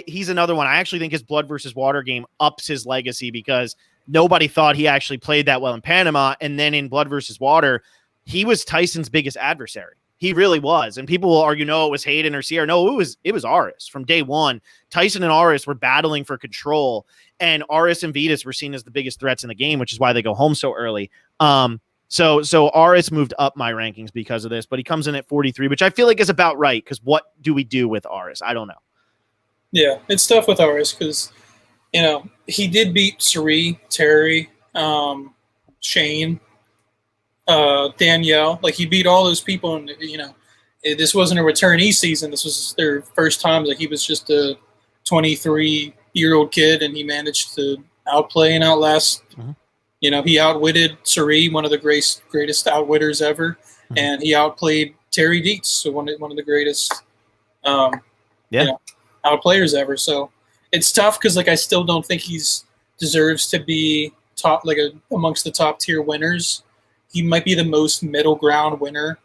He's another one. I actually think his Blood versus Water game ups his legacy because nobody thought he actually played that well in Panama. And then in Blood versus Water, he was Tyson's biggest adversary. He really was. And people will argue, no, it was Hayden or Sierra. No, it was Aris from day one. Tyson and Aris were battling for control, and Aris and Vitas were seen as the biggest threats in the game, which is why they go home so early. So Aris moved up my rankings because of this, but he comes in at 43, which I feel like is about right. Because what do we do with Aris? I don't know. Yeah, it's tough with Aris because, he did beat Sari, Terry, Shane, Danielle. Like he beat all those people, and this wasn't a returnee season. This was their first time. Like he was just a 23-year-old kid, and he managed to outplay and outlast. He outwitted Sari, one of the greatest outwitters ever, and he outplayed Terry Dietz, so one of the greatest outplayers ever. So it's tough because I still don't think he's deserves to be top amongst the top tier winners. He might be the most middle ground winner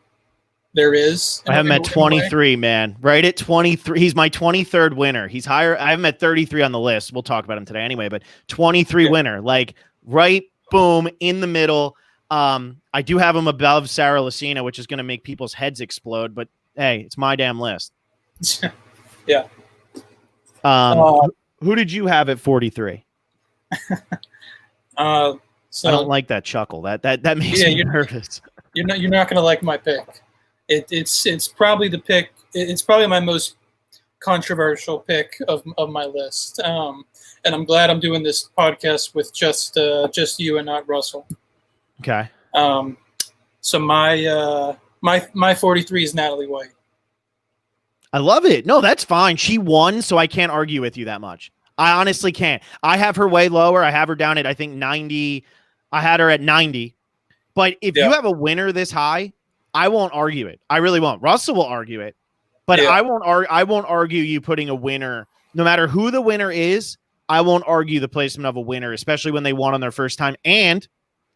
there is. I have him at 23, man. Right at 23. He's my 23rd winner. He's higher. I have him at 33 on the list. We'll talk about him today anyway, but 23 winner. Right, boom, in the middle. I do have him above Sarah Lucina, which is going to make people's heads explode. But hey, it's my damn list. Yeah. Who did you have at 43? So I don't like that chuckle. That makes me nervous. You're not going to like my pick. It's probably the pick. It's probably my most controversial pick of my list. And I'm glad I'm doing this podcast with just you and not Russell. Okay. So my 43 is Natalie White. I love it. No, that's fine. She won, so I can't argue with you that much. I honestly can't. I have her way lower. I have her down at, I think, 90. I had her at 90. But if you have a winner this high, I won't argue it. I really won't. Russell will argue it. But I won't argue you putting a winner. No matter who the winner is, I won't argue the placement of a winner, especially when they won on their first time. And,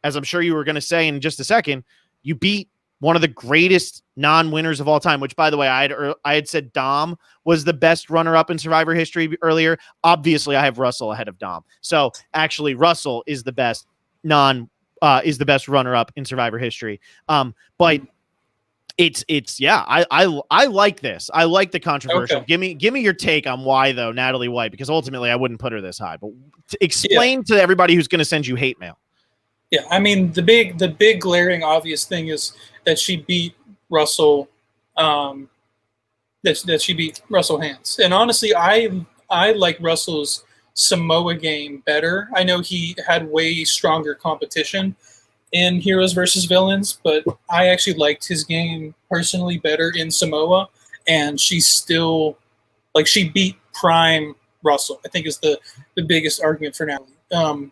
as I'm sure you were going to say in just a second, you beat one of the greatest non-winners of all time, which, by the way, I had said Dom was the best runner-up in Survivor history earlier. Obviously, I have Russell ahead of Dom. So, actually, Russell is the best runner-up in Survivor history. But I like this. I like the controversial. Okay. Give me your take on why, though, Natalie White, because ultimately I wouldn't put her this high. But explain to everybody who's going to send you hate mail. Yeah, I mean, the big glaring obvious thing is that she beat Russell, that she beat Russell Hantz. And honestly, I like Russell's Samoa game better. I know he had way stronger competition in Heroes versus Villains, but I actually liked his game personally better in Samoa. And she's still, like, she beat prime Russell, I think is the biggest argument for Natalie.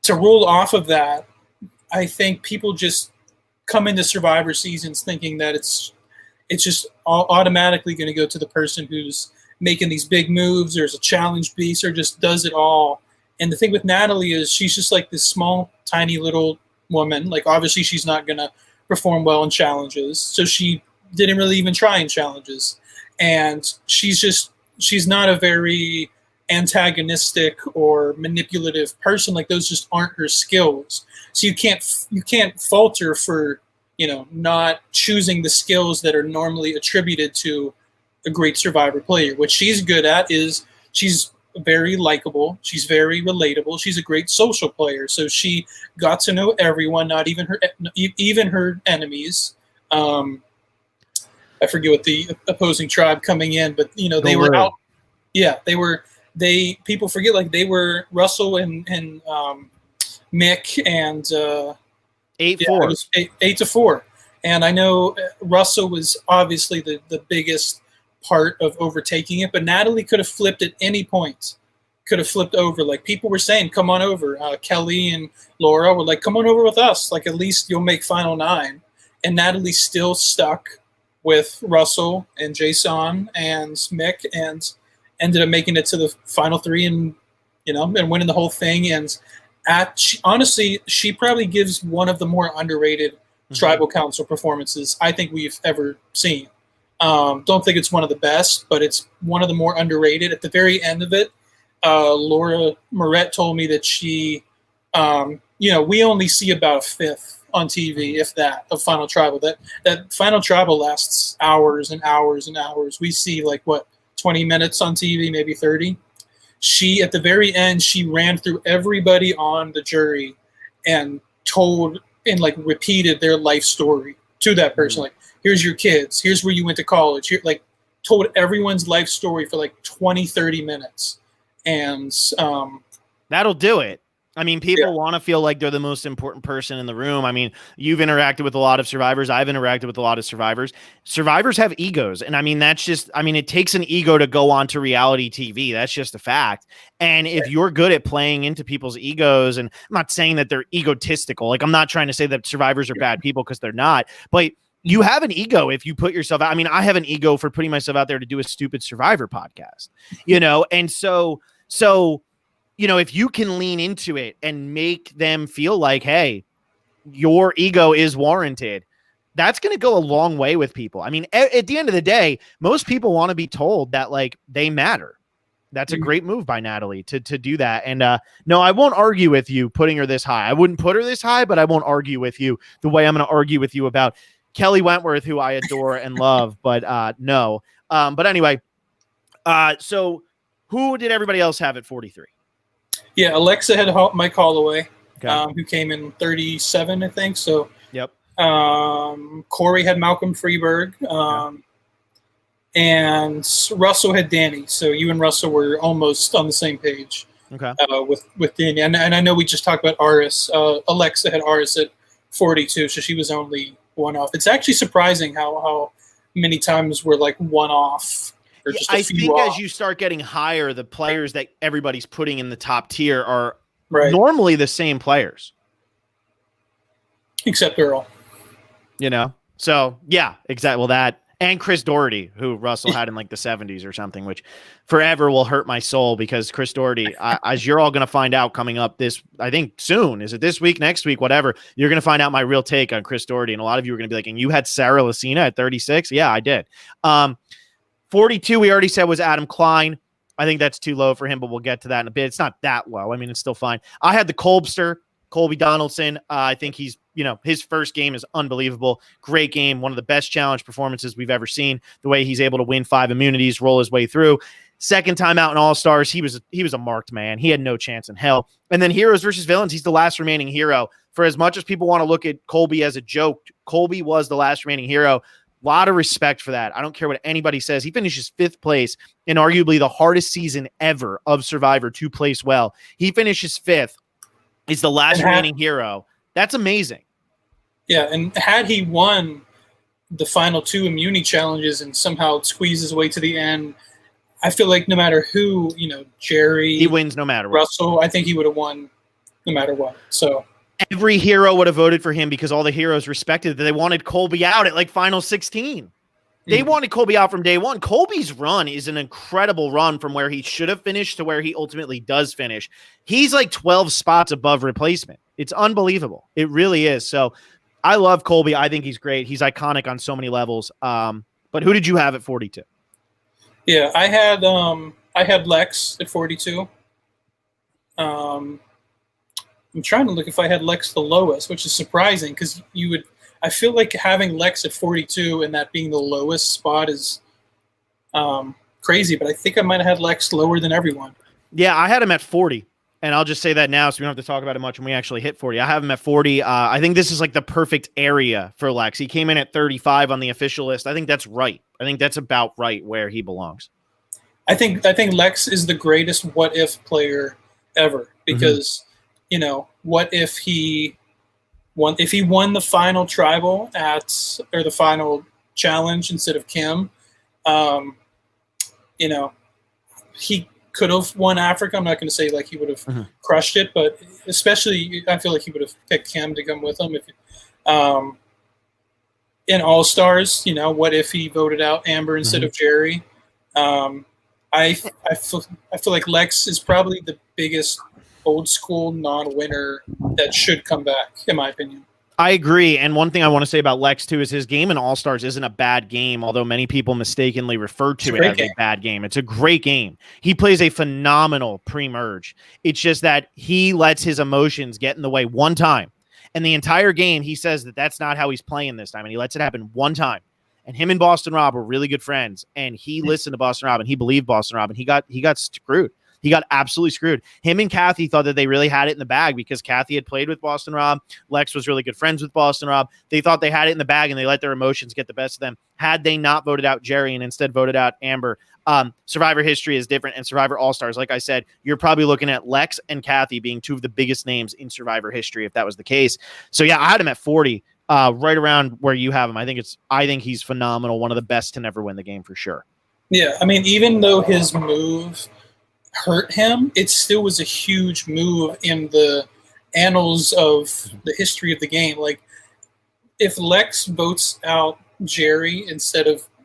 To rule off of that, I think people just come into Survivor seasons thinking that it's just automatically going to go to the person who's making these big moves or is a challenge beast or just does it all. And the thing with Natalie is she's just like this small, tiny little woman. Like, obviously she's not going to perform well in challenges. So she didn't really even try in challenges. And she's not a very antagonistic or manipulative person. Like, those just aren't her skills. So you can't fault her for, not choosing the skills that are normally attributed to a great Survivor player. What she's good at is she's very likable. She's very relatable. She's a great social player. So she got to know everyone, not even her enemies. I forget what the opposing tribe coming in, but they were out. Yeah, people forget, like, they were Russell and Mick and 8-4. 8-4. And I know Russell was obviously the biggest part of overtaking it, but Natalie could have flipped at any point. Could have flipped over. Like, people were saying, come on over. Kelly and Laura were like, come on over with us. Like, at least you'll make Final 9. And Natalie still stuck with Russell and Jason and Mick and ended up making it to the final 3 and winning the whole thing. And honestly, she probably gives one of the more underrated tribal council performances I think we've ever seen. Don't think it's one of the best, but it's one of the more underrated. At the very end of it, Laura Moret told me that she, we only see about a fifth on TV, if that, of Final Tribal. That Final Tribal lasts hours and hours and hours. We see 20 minutes on TV, maybe 30. She, at the very end, she ran through everybody on the jury and told and repeated their life story to that person. Like, here's your kids. Here's where you went to college. Here, told everyone's life story for 20, 30 minutes. And that'll do it. I mean, people want to feel like they're the most important person in the room. I mean, you've interacted with a lot of survivors. I've interacted with a lot of survivors. Survivors have egos. And I mean, it takes an ego to go on to reality TV. That's just a fact. And if you're good at playing into people's egos, and I'm not saying that they're egotistical. I'm not trying to say that survivors are bad people, because they're not. But you have an ego if you put yourself out. I mean, I have an ego for putting myself out there to do a stupid Survivor podcast, and so, if you can lean into it and make them feel like, hey, your ego is warranted, that's going to go a long way with people. I mean, at the end of the day, most people want to be told that they matter. That's a great move by Natalie to do that. And no, I won't argue with you putting her this high. I wouldn't put her this high, but I won't argue with you the way I'm going to argue with you about Kelly Wentworth, who I adore and love. But no. But anyway, so who did everybody else have at 43? Yeah, Alexa had Mike Holloway, who came in 37, I think. So, yep. Corey had Malcolm Freeberg. And Russell had Danny, so you and Russell were almost on the same page. Okay. With Danny, and I know we just talked about Aris. Alexa had Aris at 42, so she was only one off. It's actually surprising how many times we're like one off. Or just I think off. As you start getting higher, the players that everybody's putting in the top tier are normally the same players, except Earl. So yeah, exactly. Well, that. And Chris Doherty, who Russell had in like the 70s or something, which forever will hurt my soul because Chris Doherty, as you're all going to find out coming up this, I think soon, is it this week, next week, whatever, you're going to find out my real take on Chris Doherty. And a lot of you are going to be like, and you had Sarah Lucina at 36? Yeah, I did. 42, we already said was Adam Klein. I think that's too low for him, but we'll get to that in a bit. It's not that low. I mean, it's still fine. I had the Kolbster, Colby Donaldson. I think he's, his first game is unbelievable. Great game. One of the best challenge performances we've ever seen. The way he's able to win 5 immunities, roll his way through. Second time out in All-Stars, he was a marked man. He had no chance in hell. And then heroes versus villains, he's the last remaining hero. For as much as people want to look at Colby as a joke, Colby was the last remaining hero. A lot of respect for that. I don't care what anybody says. He finishes 5th place in arguably the hardest season ever of Survivor to place well. He finishes 5th. He's the last remaining hero. That's amazing. Yeah, and had he won the final 2 immunity challenges and somehow squeezed his way to the end, I feel like no matter who, Jerry, he wins no matter what. Russell, I think he would have won no matter what. So every hero would have voted for him because all the heroes respected that they wanted Colby out at like final 16. They wanted Colby out from day one. Colby's run is an incredible run from where he should have finished to where he ultimately does finish. He's like 12 spots above replacement. It's unbelievable. It really is. So I love Colby. I think he's great. He's iconic on so many levels. But who did you have at 42? Yeah, I had Lex at 42. I'm trying to look if I had Lex the lowest, which is surprising because I feel like having Lex at 42 and that being the lowest spot is crazy, but I think I might have had Lex lower than everyone. Yeah, I had him at 40. And I'll just say that now so we don't have to talk about it much when we actually hit 40. I have him at 40. I think this is like the perfect area for Lex. He came in at 35 on the official list. I think that's right. I think that's about right where he belongs. I think Lex is the greatest what-if player ever because, what if he won the final tribal or the final challenge instead of Kim? He could have won Africa. I'm not going to say like he would have crushed it, but especially I feel like he would have picked Kim to come with him. If in All Stars, what if he voted out Amber instead of Jerry? I feel like Lex is probably the biggest old school non-winner that should come back, in my opinion. I agree. And one thing I want to say about Lex, too, is his game in All-Stars isn't a bad game, although many people mistakenly refer to it as a bad game. It's a great game. He plays a phenomenal pre-merge. It's just that he lets his emotions get in the way one time. And the entire game, he says that that's not how he's playing this time. And he lets it happen one time. And him and Boston Rob were really good friends. And he listened to Boston Rob and he believed Boston Rob. And he got screwed. He got absolutely screwed. Him and Kathy thought that they really had it in the bag because Kathy had played with Boston Rob. Lex was really good friends with Boston Rob. They thought they had it in the bag and they let their emotions get the best of them. Had they not voted out Jerry and instead voted out Amber, Survivor history is different. And Survivor All-Stars, like I said, you're probably looking at Lex and Kathy being 2 of the biggest names in Survivor history if that was the case. So yeah, I had him at 40, right around where you have him. I think he's phenomenal. One of the best to never win the game for sure. Yeah, I mean, even though his move hurt him, it still was a huge move in the annals of the history of the game. Like, if Lex votes out Jerry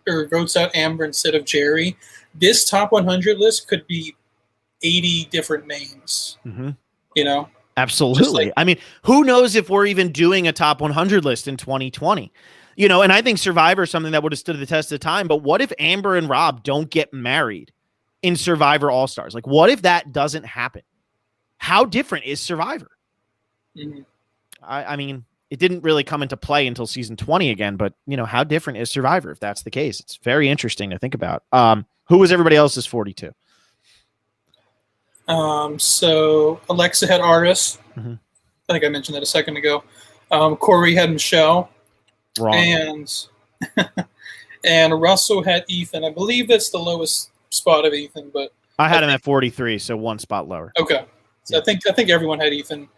or votes out Amber instead of Jerry, this top 100 list could be 80 different names. Absolutely. I mean, who knows if we're even doing a top 100 list in 2020? And I think Survivor is something that would have stood the test of time. But what if Amber and Rob don't get married in Survivor All-Stars. Like, what if that doesn't happen? How different is Survivor? Mm-hmm. I mean, it didn't really come into play until season 20 again, but how different is Survivor if that's the case? It's very interesting to think about. Who was everybody else's 42? So Alexa had Artis. Mm-hmm. I think I mentioned that a second ago. Corey had Michelle. Wrong. And Russell had Ethan. I believe that's the lowest spot of Ethan, but I had him at 43, so one spot lower. Okay. So yeah. I think everyone had Ethan,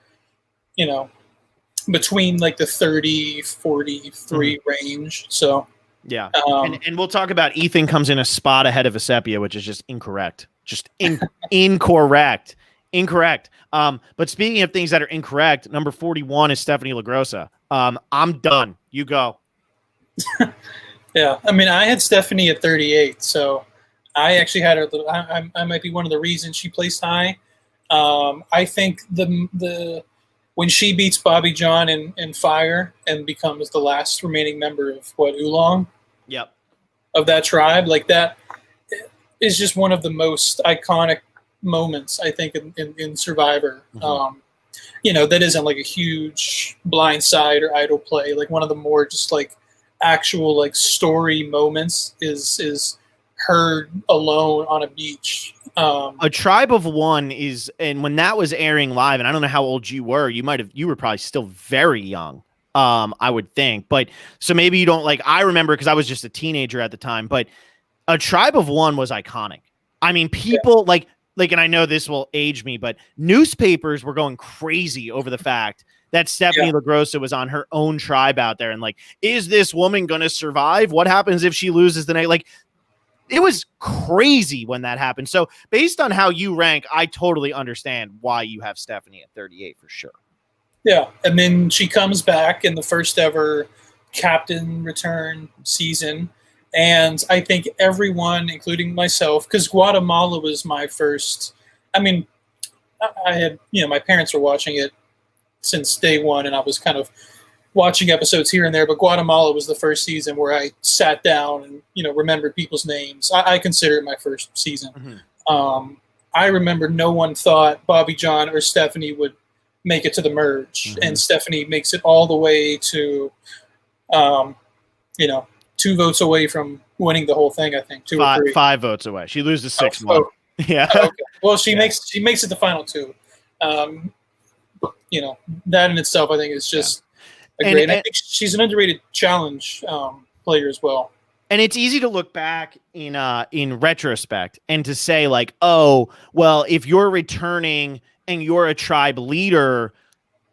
between like the 30, 43 range. So yeah. And we'll talk about Ethan comes in a spot ahead of Vecepia, which is just incorrect. Just incorrect. Incorrect. But speaking of things that are incorrect, number 41 is Stephanie Lagrossa. I'm done. You go. Yeah. I mean, I had Stephanie at 38, so I actually had her. I might be one of the reasons she placed high. I think the when she beats Bobby John in Fire and becomes the last remaining member of Oolong. Yep. Of that tribe, like that is just one of the most iconic moments, I think, in Survivor. Mm-hmm. That isn't like a huge blindside or idle play. Like one of the more just like actual like story moments is her alone on a beach. A Tribe of One is, and when that was airing live, and I don't know how old you were, you were probably still very young. I would think, but so maybe you don't like, I remember because I was just a teenager at the time, but A Tribe of One was iconic. I mean, people like, and I know this will age me, but newspapers were going crazy over the fact that Stephanie Lagrossa was on her own tribe out there. And like, is this woman going to survive? What happens if she loses the night? Like, it was crazy when that happened. So based on how you rank, I totally understand why you have Stephanie at 38 for sure. Yeah. And then she comes back in the first ever captain return season. And I think everyone, including myself, because Guatemala was my first, I mean, I had, my parents were watching it since day one, and I was kind of watching episodes here and there, but Guatemala was the first season where I sat down and, remembered people's names. I consider it my first season. Mm-hmm. I remember no one thought Bobby John or Stephanie would make it to the merge, mm-hmm. and Stephanie makes it all the way to, 2 votes away from winning the whole thing. I think 2 or 3. 5 votes away. She loses 6-1. Yeah. Okay. Well, she makes it the final 2. That in itself, I think, is just great. And I think she's an underrated challenge player as well. And it's easy to look back in retrospect and to say like, oh, well, if you're returning and you're a tribe leader,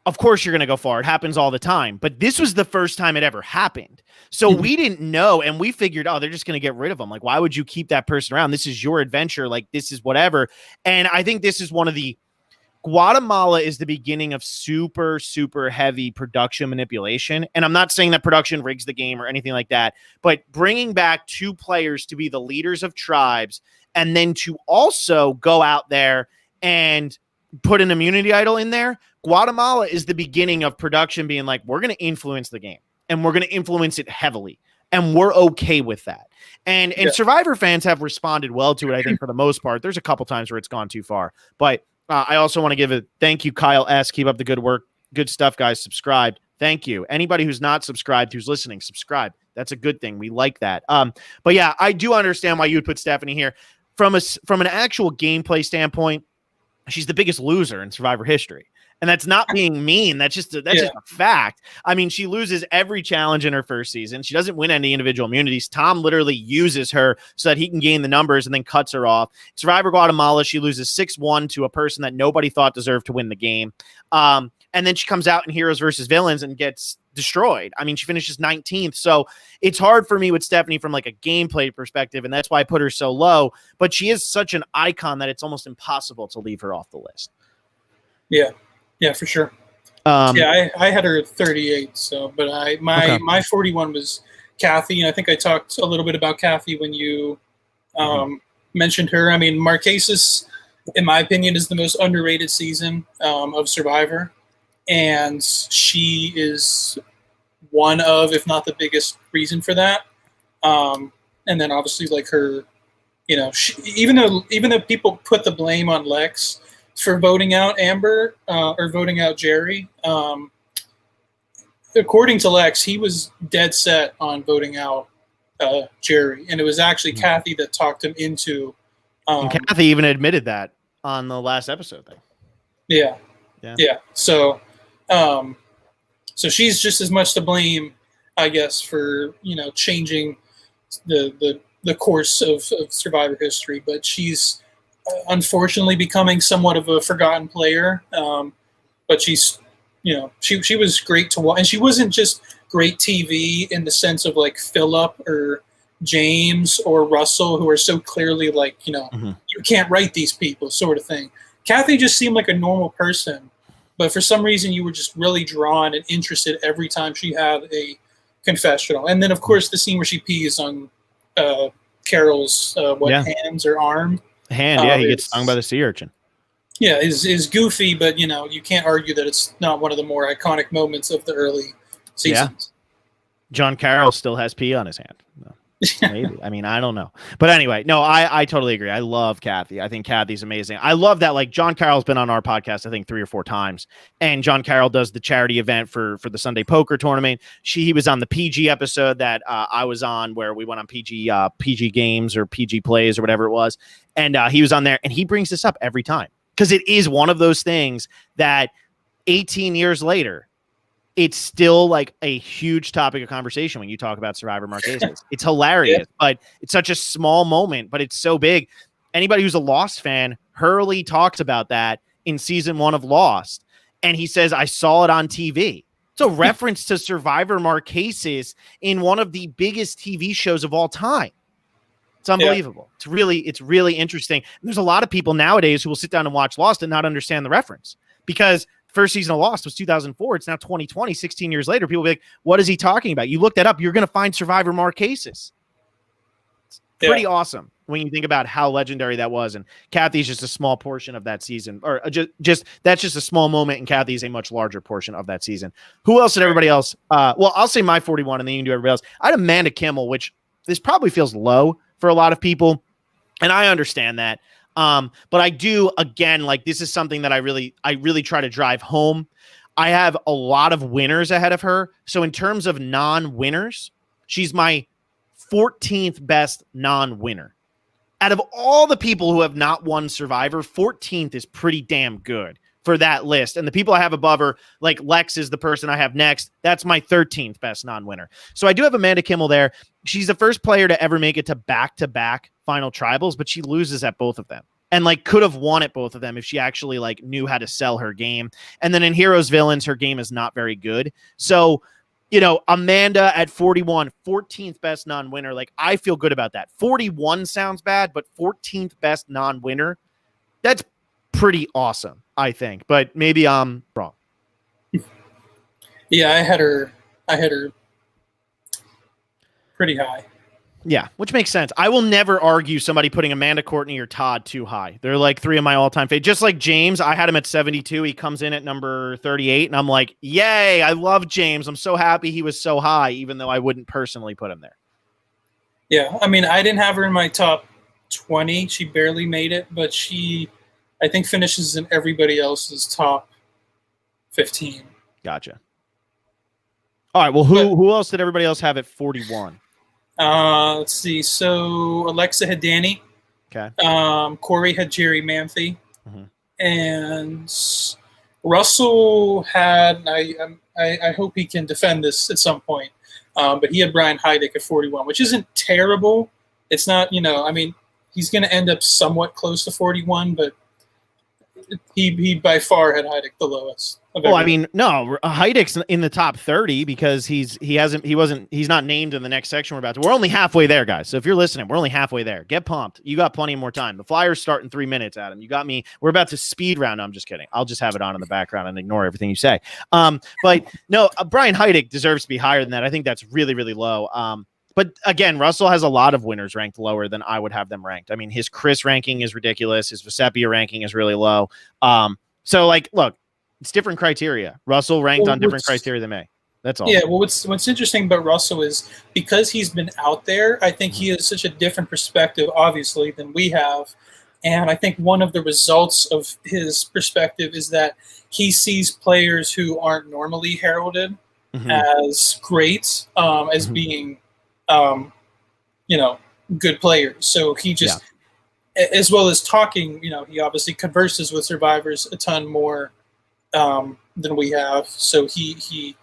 of course you're going to go far. It happens all the time. But this was the first time it ever happened. So we didn't know, and we figured, oh, they're just going to get rid of them. Like, why would you keep that person around? This is your adventure. Like, this is whatever. And I think this is one of the Guatemala is the beginning of super, super heavy production manipulation. And I'm not saying that production rigs the game or anything like that, but bringing back 2 players to be the leaders of tribes and then to also go out there and put an immunity idol in there. Guatemala is the beginning of production being like, we're going to influence the game and we're going to influence it heavily. And we're okay with that. And Survivor fans have responded well to it, I think, for the most part. There's a couple times where it's gone too far, but I also want to give a thank you, Kyle S. Keep up the good work. Good stuff, guys. Subscribed. Thank you. Anybody who's not subscribed, who's listening, subscribe. That's a good thing. We like that. But yeah, I do understand why you would put Stephanie here. From an actual gameplay standpoint, she's the biggest loser in Survivor history. And that's not being mean. That's just a fact. I mean, she loses every challenge in her first season. She doesn't win any individual immunities. Tom literally uses her so that he can gain the numbers and then cuts her off. Survivor Guatemala, she loses 6-1 to a person that nobody thought deserved to win the game. And then she comes out in Heroes versus Villains and gets destroyed. I mean, she finishes 19th. So it's hard for me with Stephanie from like a gameplay perspective, and that's why I put her so low. But she is such an icon that it's almost impossible to leave her off the list. Yeah. Yeah, for sure. I had her at 38. So, but my 41 was Kathy, and I think I talked a little bit about Kathy when you mentioned her. I mean, Marquesas, in my opinion, is the most underrated season of Survivor, and she is one of, if not the biggest reason for that. And then obviously, like her you know, even though people put the blame on Lex for voting out Amber or voting out Jerry, according to Lex, he was dead set on voting out Jerry, and it was actually Kathy that talked him into. And Kathy even admitted that on the last episode thing. Yeah. So she's just as much to blame, I guess, for, you know, changing the course of Survivor history. But she's unfortunately becoming somewhat of a forgotten player. But she's, you know, she was great to watch, and she wasn't just great TV in the sense of like Phillip or James or Russell, who are so clearly like, you know, you can't write these people sort of thing. Kathy just seemed like a normal person, but for some reason you were just really drawn and interested every time she had a confessional. And then, of course, the scene where she pees on Carol's hands or arm. Hand, he gets stung by the sea urchin. Yeah, is goofy, but, you know, you can't argue that it's not one of the more iconic moments of the early seasons. Yeah. John Carroll still has pee on his hand. No. Maybe. I mean, I don't know. But anyway, no, I totally agree. I love Kathy. I think Kathy's amazing. I love that, like, John Carroll's been on our podcast, I think 3 or 4 times. And John Carroll does the charity event for the Sunday poker tournament. He was on the PG episode that I was on, where we went on PG games or PG plays or whatever it was. And he was on there, and he brings this up every time, because it is one of those things that 18 years later, it's still like a huge topic of conversation when you talk about Survivor Marquesas. It's hilarious, but it's such a small moment, but it's so big. Anybody who's a Lost fan, Hurley talks about that in season 1 of Lost. And he says, I saw it on TV. It's a reference to Survivor Marquesas in one of the biggest TV shows of all time. It's unbelievable. Yeah. It's really interesting. And there's a lot of people nowadays who will sit down and watch Lost and not understand the reference, because first season of Lost was 2004. It's now 2020, 16 years later. People will be like, what is he talking about? You look that up, you're going to find Survivor Marquesas. It's pretty awesome when you think about how legendary that was. And Kathy's just a small portion of that season, or just that's just a small moment. And Kathy's a much larger portion of that season. Who else did everybody else? Well, I'll say my 41 and then you can do everybody else. I had Amanda Kimmel, which this probably feels low for a lot of people. And I understand that. But I do, again, like, this is something that I really try to drive home. I have a lot of winners ahead of her. So in terms of non-winners, she's my 14th best non-winner. Out of all the people who have not won Survivor, 14th is pretty damn good for that list. And the people I have above her, like Lex is the person I have next. That's my 13th best non-winner. So I do have Amanda Kimmel there. She's the first player to ever make it to back-to-back final tribals, but she loses at both of them. And like could have won at both of them if she actually like knew how to sell her game. And then in Heroes Villains, her game is not very good. So, you know, Amanda at 41, 14th best non-winner. Like, I feel good about that. 41 sounds bad, but 14th best non-winner. That's pretty awesome, I think. But maybe I'm wrong. Yeah, I had her pretty high. Yeah, which makes sense. I will never argue somebody putting Amanda, Courtney, or Todd too high. They're like 3 of my all-time favorites. Just like James, I had him at 72. He comes in at number 38, and I'm like, yay, I love James. I'm so happy he was so high, even though I wouldn't personally put him there. Yeah, I mean, I didn't have her in my top 20. She barely made it, but she, I think, finishes in everybody else's top 15. Gotcha. All right, well, who else did everybody else have at 41? Let's see. So Alexa had Danny. Okay. Corey had Jerry Manthe. And Russell had, I hope he can defend this at some point, but he had Brian Heidick at 41, which isn't terrible. It's not, you know, I mean, he's going to end up somewhat close to 41, but he by far had Heidick the lowest. Well, I mean, no, Heidick's in the top 30 because he's not named in the next section we're about to. We're only halfway there, guys. So if you're listening, we're only halfway there. Get pumped. You got plenty more time. The Flyers start in 3 minutes, Adam. You got me. We're about to speed round. No, I'm just kidding. I'll just have it on in the background and ignore everything you say. But no, Brian Heidick deserves to be higher than that. I think that's really, really low. But again, Russell has a lot of winners ranked lower than I would have them ranked. I mean, his Chris ranking is ridiculous. His Vesepia ranking is really low. So like, look, it's different criteria. Russell ranked on different criteria than me. That's all. Yeah, well, what's interesting about Russell is because he's been out there, I think he has such a different perspective, obviously, than we have. And I think one of the results of his perspective is that he sees players who aren't normally heralded as great, as being, good players. So he just, as well as talking, he obviously converses with survivors a ton more than we have. So he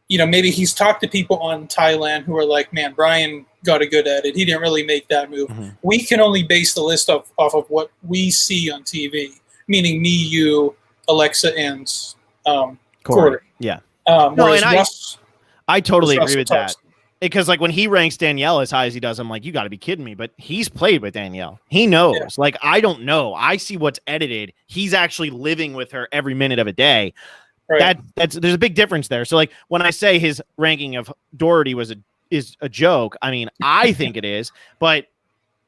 maybe he's talked to people on Thailand who are like, man, Brian got a good edit. He didn't really make that move. We can only base the list off of what we see on TV, meaning me, you, Alexa, and Corey. Yeah. No, and I totally agree with that. Because like when he ranks Danielle as high as he does, I'm like, you got to be kidding me. But he's played with Danielle. He knows. Yeah. Like, I don't know. I see what's edited. He's actually living with her every minute of a day. Right. There's a big difference there. So like when I say his ranking of Doherty is a joke, I mean, I think it is, but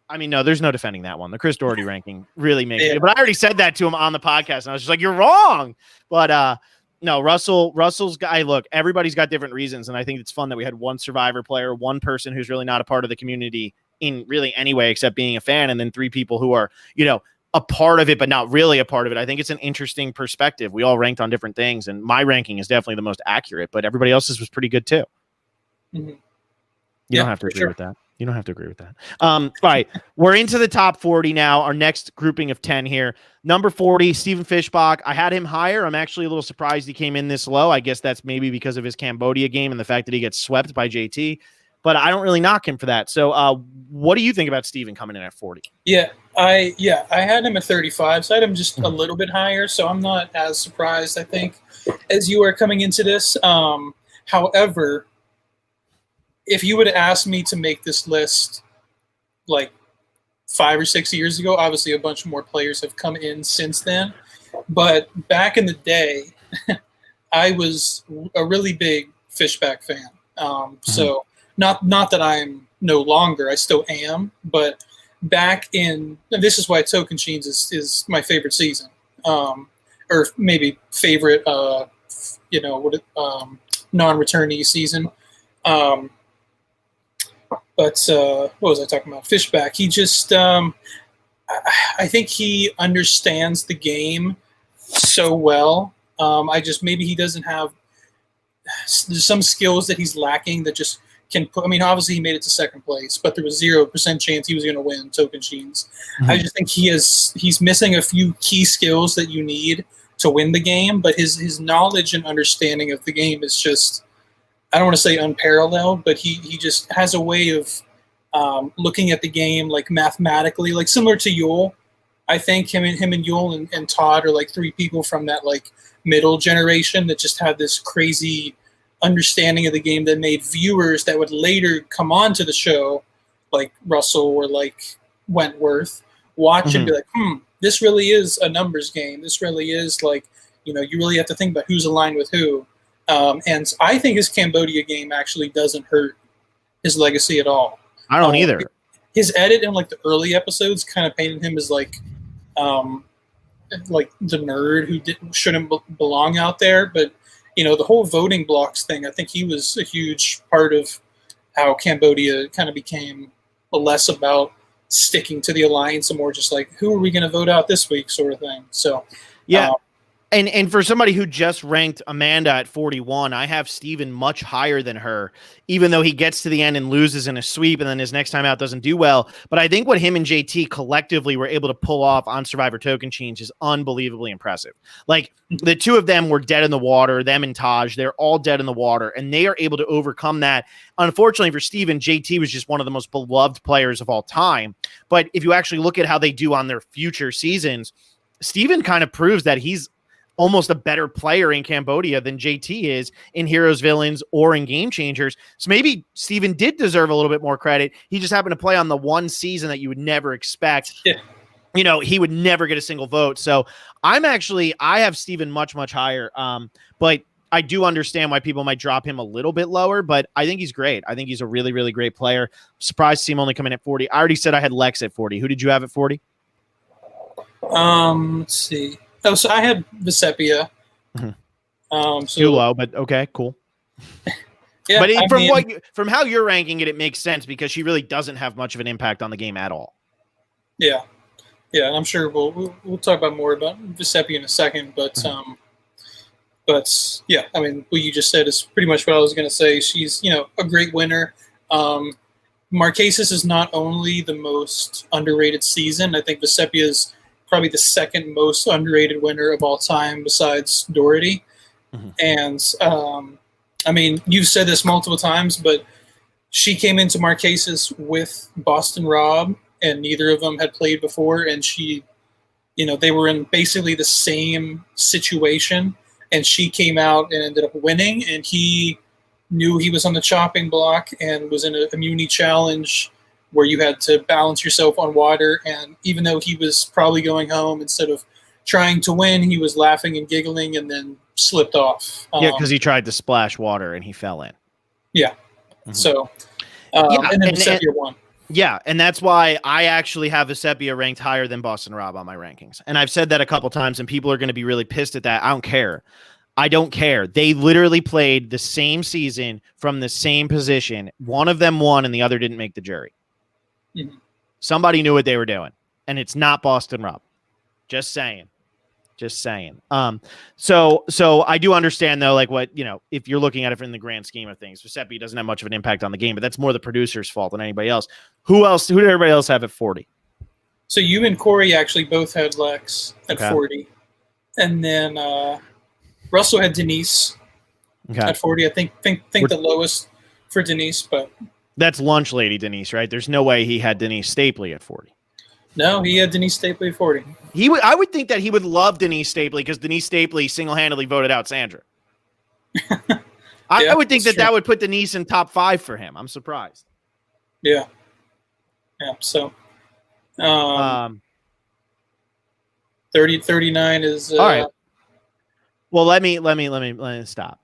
I mean, no, there's no defending that one. The Chris Doherty ranking really makes it. But I already said that to him on the podcast, and I was just like, you're wrong. But no, Russell's guy. Look, everybody's got different reasons, and I think it's fun that we had one Survivor player, one person who's really not a part of the community in really any way except being a fan, and then three people who are, a part of it, but not really a part of it. I think it's an interesting perspective. We all ranked on different things, and my ranking is definitely the most accurate, but everybody else's was pretty good too. You don't have to agree with that. You don't have to agree with that. All right. We're into the top 40 now. Our next grouping of 10 here. Number 40, Steven Fischbach. I had him higher. I'm actually a little surprised he came in this low. I guess that's maybe because of his Cambodia game and the fact that he gets swept by JT, but I don't really knock him for that. So what do you think about Steven coming in at 40? I had him at 35, so I had him just a little bit higher, so I'm not as surprised, I think, as you are coming into this. However, if you would have asked me to make this list like 5 or 6 years ago, obviously a bunch more players have come in since then, but back in the day, I was a really big Fischbach fan. So not that I'm no longer, I still am, but back in, and this is why Token Sheens is my favorite season, or maybe favorite, non-returnee season. But what was I talking about? Fischbach. He just, I think he understands the game so well. Maybe he doesn't have, there's some skills that he's lacking that just can put, obviously he made it to second place, but there was 0% chance he was going to win Token Sheens. I just think he's missing a few key skills that you need to win the game, but his knowledge and understanding of the game is just, I don't want to say unparalleled, but he just has a way of looking at the game like mathematically, like similar to Yule. I think him and Yule and Todd are like three people from that like middle generation that just had this crazy understanding of the game that made viewers that would later come on to the show, like Russell or like Wentworth, watch and be like, this really is a numbers game. This really is like, you really have to think about who's aligned with who. And I think his Cambodia game actually doesn't hurt his legacy at all. I don't either. His edit in like the early episodes kind of painted him as like the nerd who shouldn't belong out there. But the whole voting blocks thing, I think he was a huge part of how Cambodia kind of became less about sticking to the alliance and more just like, who are we going to vote out this week sort of thing. So, yeah. And for somebody who just ranked Amanda at 41, I have Steven much higher than her, even though he gets to the end and loses in a sweep and then his next time out doesn't do well. But I think what him and JT collectively were able to pull off on Survivor Token Change is unbelievably impressive. Like the two of them were dead in the water, them and Taj, they're all dead in the water, and they are able to overcome that. Unfortunately for Steven, JT was just one of the most beloved players of all time. But if you actually look at how they do on their future seasons, Steven kind of proves that he's almost a better player in Cambodia than JT is in Heroes, Villains, or in Game Changers. So maybe Steven did deserve a little bit more credit. He just happened to play on the one season that you would never expect. Yeah. He would never get a single vote. So I have Steven much, much higher. But I do understand why people might drop him a little bit lower, but I think he's great. I think he's a really, really great player. Surprised to see him only come in at 40. I already said I had Lex at 40. Who did you have at 40? Let's see. Oh, so I had Vesepia. Too low, but okay, cool. Yeah, but from how you're ranking it, it makes sense because she really doesn't have much of an impact on the game at all. Yeah, and I'm sure we'll talk about more about Giuseppe in a second, but yeah, I mean, what you just said is pretty much what I was going to say. She's a great winner. Marquesas is not only the most underrated season. I think Giuseppe is probably the second most underrated winner of all time besides Doherty. Mm-hmm. And I mean, you've said this multiple times, but she came into Marquesas with Boston Rob, and neither of them had played before. And she, they were in basically the same situation. And she came out and ended up winning. And he knew he was on the chopping block and was in an immunity challenge where you had to balance yourself on water. And even though he was probably going home, instead of trying to win, he was laughing and giggling and then slipped off. Yeah, because he tried to splash water and he fell in. Yeah. Mm-hmm. So, and then Giuseppe won. Yeah, and that's why I actually have Giuseppe ranked higher than Boston Rob on my rankings. And I've said that a couple times, and people are going to be really pissed at that. I don't care. They literally played the same season from the same position. One of them won, and the other didn't make the jury. Mm-hmm. Somebody knew what they were doing, and it's not Boston Rob. Just saying. So I do understand though, like what, if you're looking at it from the grand scheme of things, Giuseppe doesn't have much of an impact on the game, but that's more the producer's fault than anybody else. Who did everybody else have at 40? So you and Corey actually both had Lex at 40. And then Russell had Denise at 40. I think the lowest for Denise, but that's lunch lady Denise, right? There's no way he had Denise Stapley at 40. No, he had Denise Stapley at 40. I would think that he would love Denise Stapley because Denise Stapley single-handedly voted out Sandra. I would think that would put Denise in top 5 for him. I'm surprised. Yeah. So, 39 is all right. Well, let me stop.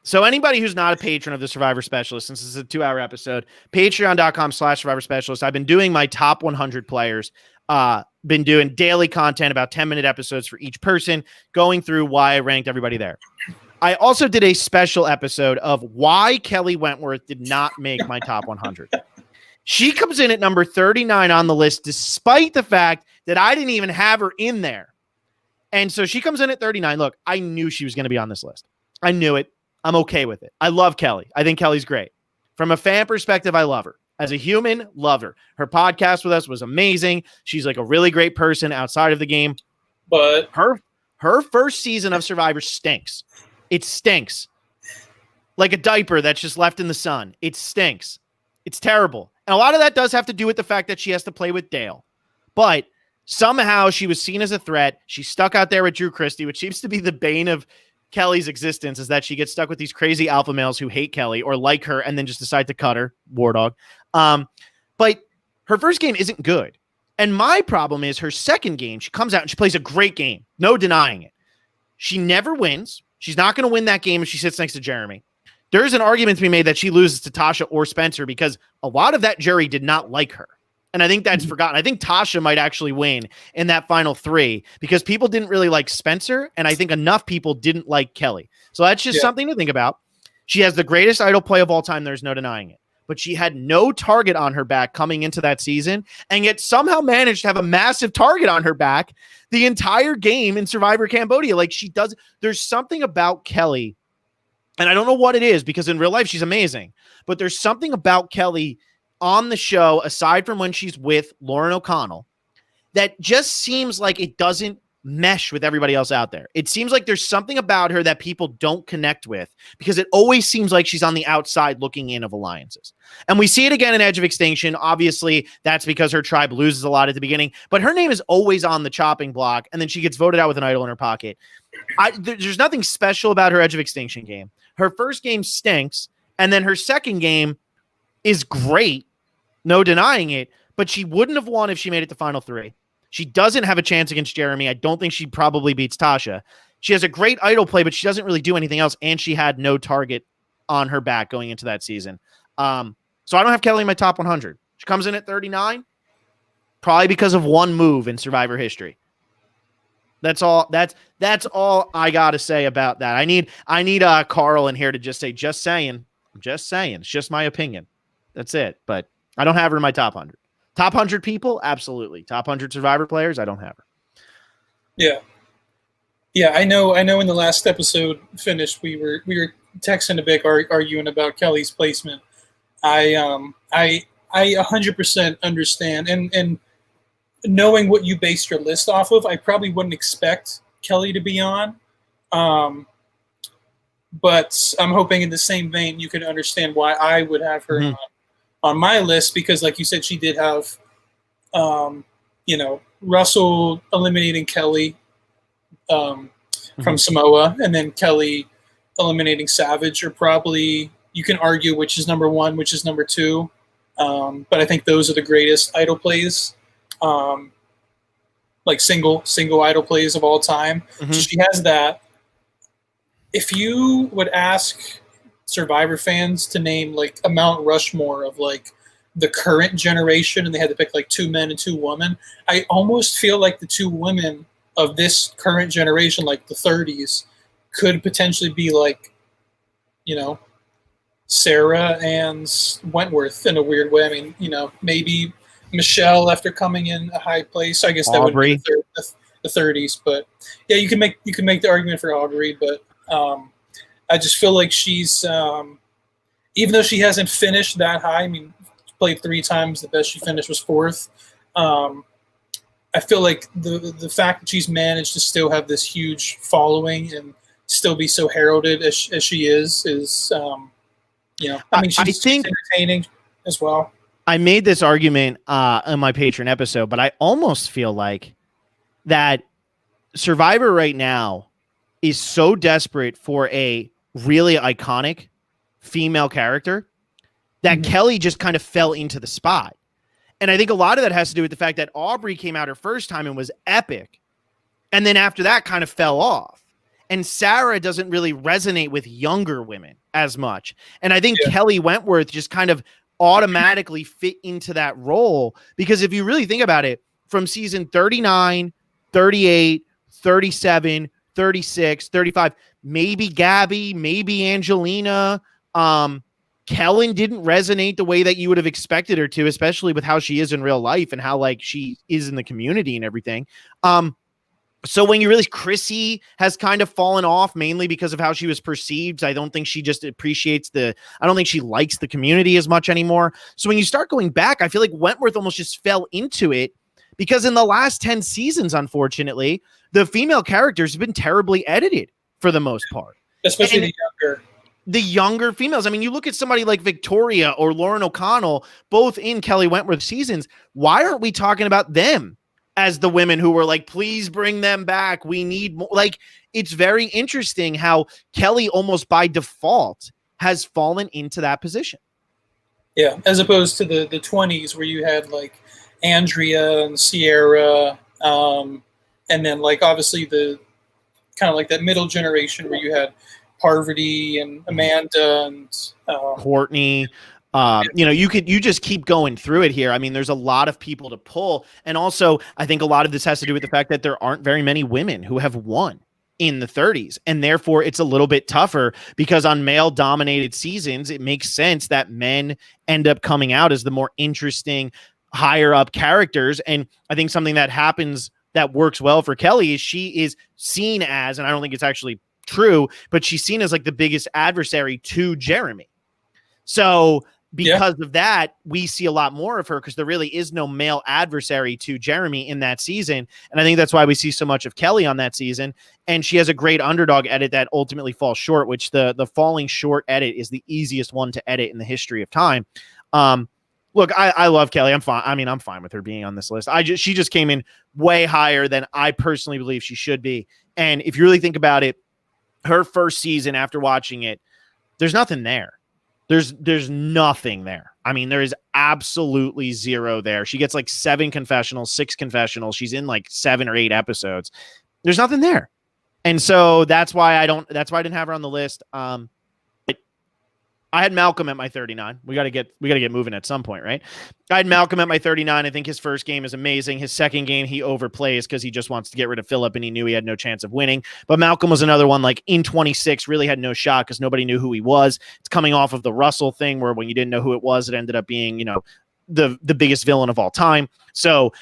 So anybody who's not a patron of the Survivor Specialist, since this is a 2-hour episode, patreon.com/Survivor Specialist. I've been doing my top 100 players, been doing daily content, about 10-minute episodes for each person, going through why I ranked everybody there. I also did a special episode of why Kelly Wentworth did not make my top 100. She comes in at number 39 on the list, despite the fact that I didn't even have her in there. And so she comes in at 39. Look, I knew she was going to be on this list. I knew it. I'm okay with it. I love Kelly. I think Kelly's great. From a fan perspective, I love her. As a human, love her. Her podcast with us was amazing. She's like a really great person outside of the game. But her first season of Survivor stinks. It stinks. Like a diaper that's just left in the sun. It stinks. It's terrible. And a lot of that does have to do with the fact that she has to play with Dale. But somehow she was seen as a threat. She stuck out there with Drew Christie, which seems to be the bane of Kelly's existence, is that she gets stuck with these crazy alpha males who hate Kelly or like her and then just decide to cut her. War dog. But her first game isn't good. And my problem is her second game, she comes out and she plays a great game. No denying it. She never wins. She's not going to win that game if she sits next to Jeremy. There's an argument to be made that she loses to Tasha or Spencer because a lot of that jury did not like her. And I think that's forgotten. I think Tasha might actually win in that final 3 because people didn't really like Spencer. And I think enough people didn't like Kelly. So that's just something to think about. She has the greatest idol play of all time. There's no denying it. But she had no target on her back coming into that season and yet somehow managed to have a massive target on her back the entire game in Survivor Cambodia. Like she does. There's something about Kelly, and I don't know what it is because in real life she's amazing, but there's something about Kelly on the show, aside from when she's with Lauren O'Connell, that just seems like it doesn't mesh with everybody else out there. It seems like there's something about her that people don't connect with because it always seems like she's on the outside looking in of alliances. And we see it again in Edge of Extinction. Obviously, that's because her tribe loses a lot at the beginning, but her name is always on the chopping block, and then she gets voted out with an idol in her pocket. There's nothing special about her Edge of Extinction game. Her first game stinks, and then her second game is great. No denying it, but she wouldn't have won if she made it to final 3. She doesn't have a chance against Jeremy. I don't think she probably beats Tasha. She has a great idol play, but she doesn't really do anything else, and she had no target on her back going into that season. So I don't have Kelly in my top 100. She comes in at 39, probably because of one move in Survivor history. That's all. That's all I gotta say about that. I need Carl in here to just say, just saying. I'm just saying. It's just my opinion. That's it. But I don't have her in my top 100. Top 100 people, absolutely. Top 100 Survivor players, I don't have her. Yeah. Yeah, I know. When the last episode finished, we were texting a bit, arguing about Kelly's placement. I 100% understand, and knowing what you based your list off of, I probably wouldn't expect Kelly to be on. But I'm hoping in the same vein you can understand why I would have her on my list, because, like you said, she did have, Russell eliminating Kelly from Samoa, and then Kelly eliminating Savage, or probably, you can argue which is number one, which is number two. But I think those are the greatest idol plays, like single idol plays of all time. So she has that. If you would ask Survivor fans to name like a Mount Rushmore of like the current generation, and they had to pick like 2 men and 2 women, I almost feel like the 2 women of this current generation, like the 30s, could potentially be like, Sarah and Wentworth in a weird way. I mean, maybe Michelle after coming in a high place. I guess that would be the 30s, but yeah, you can make the argument for Aubry, but I just feel like she's, even though she hasn't finished that high, I mean, played 3 times, the best she finished was 4th. I feel like the fact that she's managed to still have this huge following and still be so heralded as she is, I mean, she's entertaining as well. I made this argument in my Patreon episode, but I almost feel like that Survivor right now is so desperate for a really iconic female character that Kelly just kind of fell into the spot. And I think a lot of that has to do with the fact that Aubry came out her first time and was epic, and then after that kind of fell off. And Sarah doesn't really resonate with younger women as much. And I think Kelly Wentworth just kind of automatically fit into that role, because if you really think about it, from season 39, 38, 37, 36, 35, maybe Gabby, maybe Angelina, Kellen didn't resonate the way that you would have expected her to, especially with how she is in real life and how like she is in the community and everything. So when you really, Chrissy has kind of fallen off mainly because of how she was perceived. I don't think she just appreciates I don't think she likes the community as much anymore. So when you start going back, I feel like Wentworth almost just fell into it, because in the last 10 seasons, unfortunately, the female characters have been terribly edited for the most part. Especially the younger females. I mean, you look at somebody like Victoria or Lauren O'Connell, both in Kelly Wentworth seasons. Why aren't we talking about them as the women who were like, please bring them back, we need more? Like, it's very interesting how Kelly almost by default has fallen into that position. Yeah, as opposed to the 20s where you had like Andrea and Sierra, and then like obviously the kind of like that middle generation where you had Parvati and Amanda and Courtney. You just keep going through it here. I mean, there's a lot of people to pull. And also, I think a lot of this has to do with the fact that there aren't very many women who have won in the 30s. And therefore, it's a little bit tougher, because on male-dominated seasons, it makes sense that men end up coming out as the more interesting, higher-up characters. And I think something that happens that works well for Kelly is she is seen as, and I don't think it's actually true, but she's seen as like the biggest adversary to Jeremy. So because of that, we see a lot more of her, because there really is no male adversary to Jeremy in that season. And I think that's why we see so much of Kelly on that season. And she has a great underdog edit that ultimately falls short, which the falling short edit is the easiest one to edit in the history of time. Look, I love Kelly. I'm fine. I mean, I'm fine with her being on this list. She just came in way higher than I personally believe she should be. And if you really think about it, her first season after watching it, there's nothing there. There's nothing there. I mean, there is absolutely zero there. She gets like 7 confessionals, 6 confessionals. She's in like 7 or 8 episodes. There's nothing there. And so that's why I didn't have her on the list. But I had Malcolm at my 39. We got to get moving at some point, right? I had Malcolm at my 39. I think his first game is amazing. His second game, he overplays because he just wants to get rid of Phillip, and he knew he had no chance of winning. But Malcolm was another one, like in 26, really had no shot because nobody knew who he was. It's coming off of the Russell thing where when you didn't know who it was, it ended up being, the biggest villain of all time. So,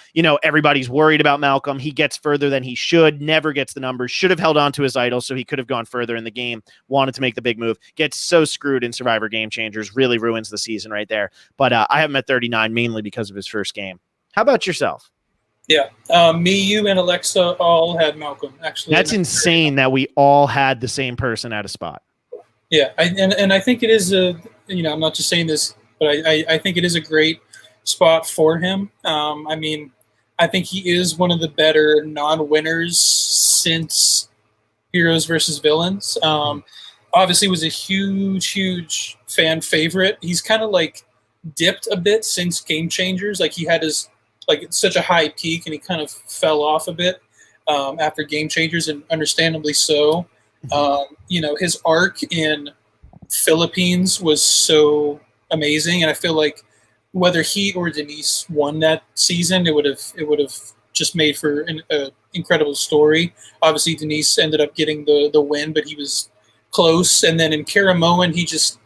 everybody's worried about Malcolm. He gets further than he should, never gets the numbers, should have held on to his idol so he could have gone further in the game, wanted to make the big move, gets so screwed in Survivor Game Changers, really ruins the season right there. But I have him at 39 mainly because of his first game. How about yourself? Yeah. Me, you, and Alexa all had Malcolm, actually. That's insane that we all had the same person at a spot. Yeah. And I think it is I'm not just saying this, but I think it is a great spot for him. I think he is one of the better non-winners since Heroes versus Villains. Obviously was a huge fan favorite. He's kind of like dipped a bit since Game Changers. Like he had his such a high peak and he kind of fell off a bit after Game Changers, and understandably so. His arc in Philippines was so amazing, and I feel like whether he or Denise won that season, it would have just made for an incredible story. Obviously, Denise ended up getting the win, but he was close. And then in Karamoan,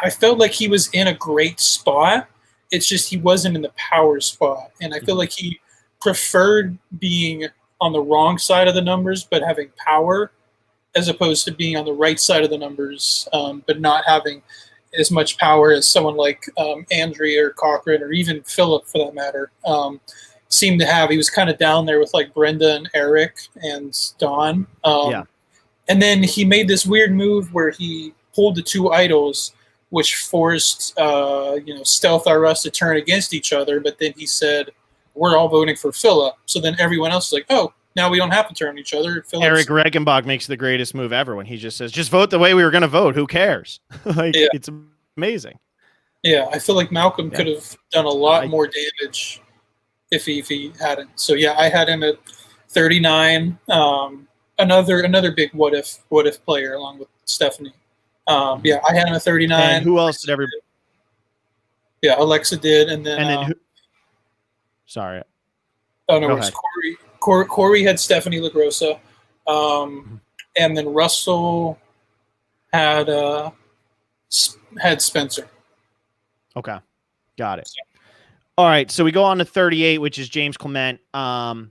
I felt like he was in a great spot. It's just he wasn't in the power spot, and I feel like he preferred being on the wrong side of the numbers but having power, as opposed to being on the right side of the numbers but not having as much power as someone like Andrea or Cochrane or even Phillip, for that matter, seemed to have. He was kind of down there with like Brenda and Eric and Dawn. And then he made this weird move where he pulled the two idols, which forced Stealth R Us to turn against each other. But then he said, we're all voting for Phillip. So then everyone else is like, oh, now we don't have to turn on each other. Eric Regenbach makes the greatest move ever when he just says, just vote the way we were going to vote. Who cares? It's amazing. Yeah, I feel like Malcolm could have done a lot more damage if he hadn't. So, yeah, I had him at 39. Another big what if player along with Stephanie. I had him at 39. And who else did everybody? Yeah, Alexa did. And then who? Sorry. Oh, no, it was Corey had Stephanie Lagrossa, and then Russell had Spencer. Okay, got it. All right, so we go on to 38, which is James Clement. I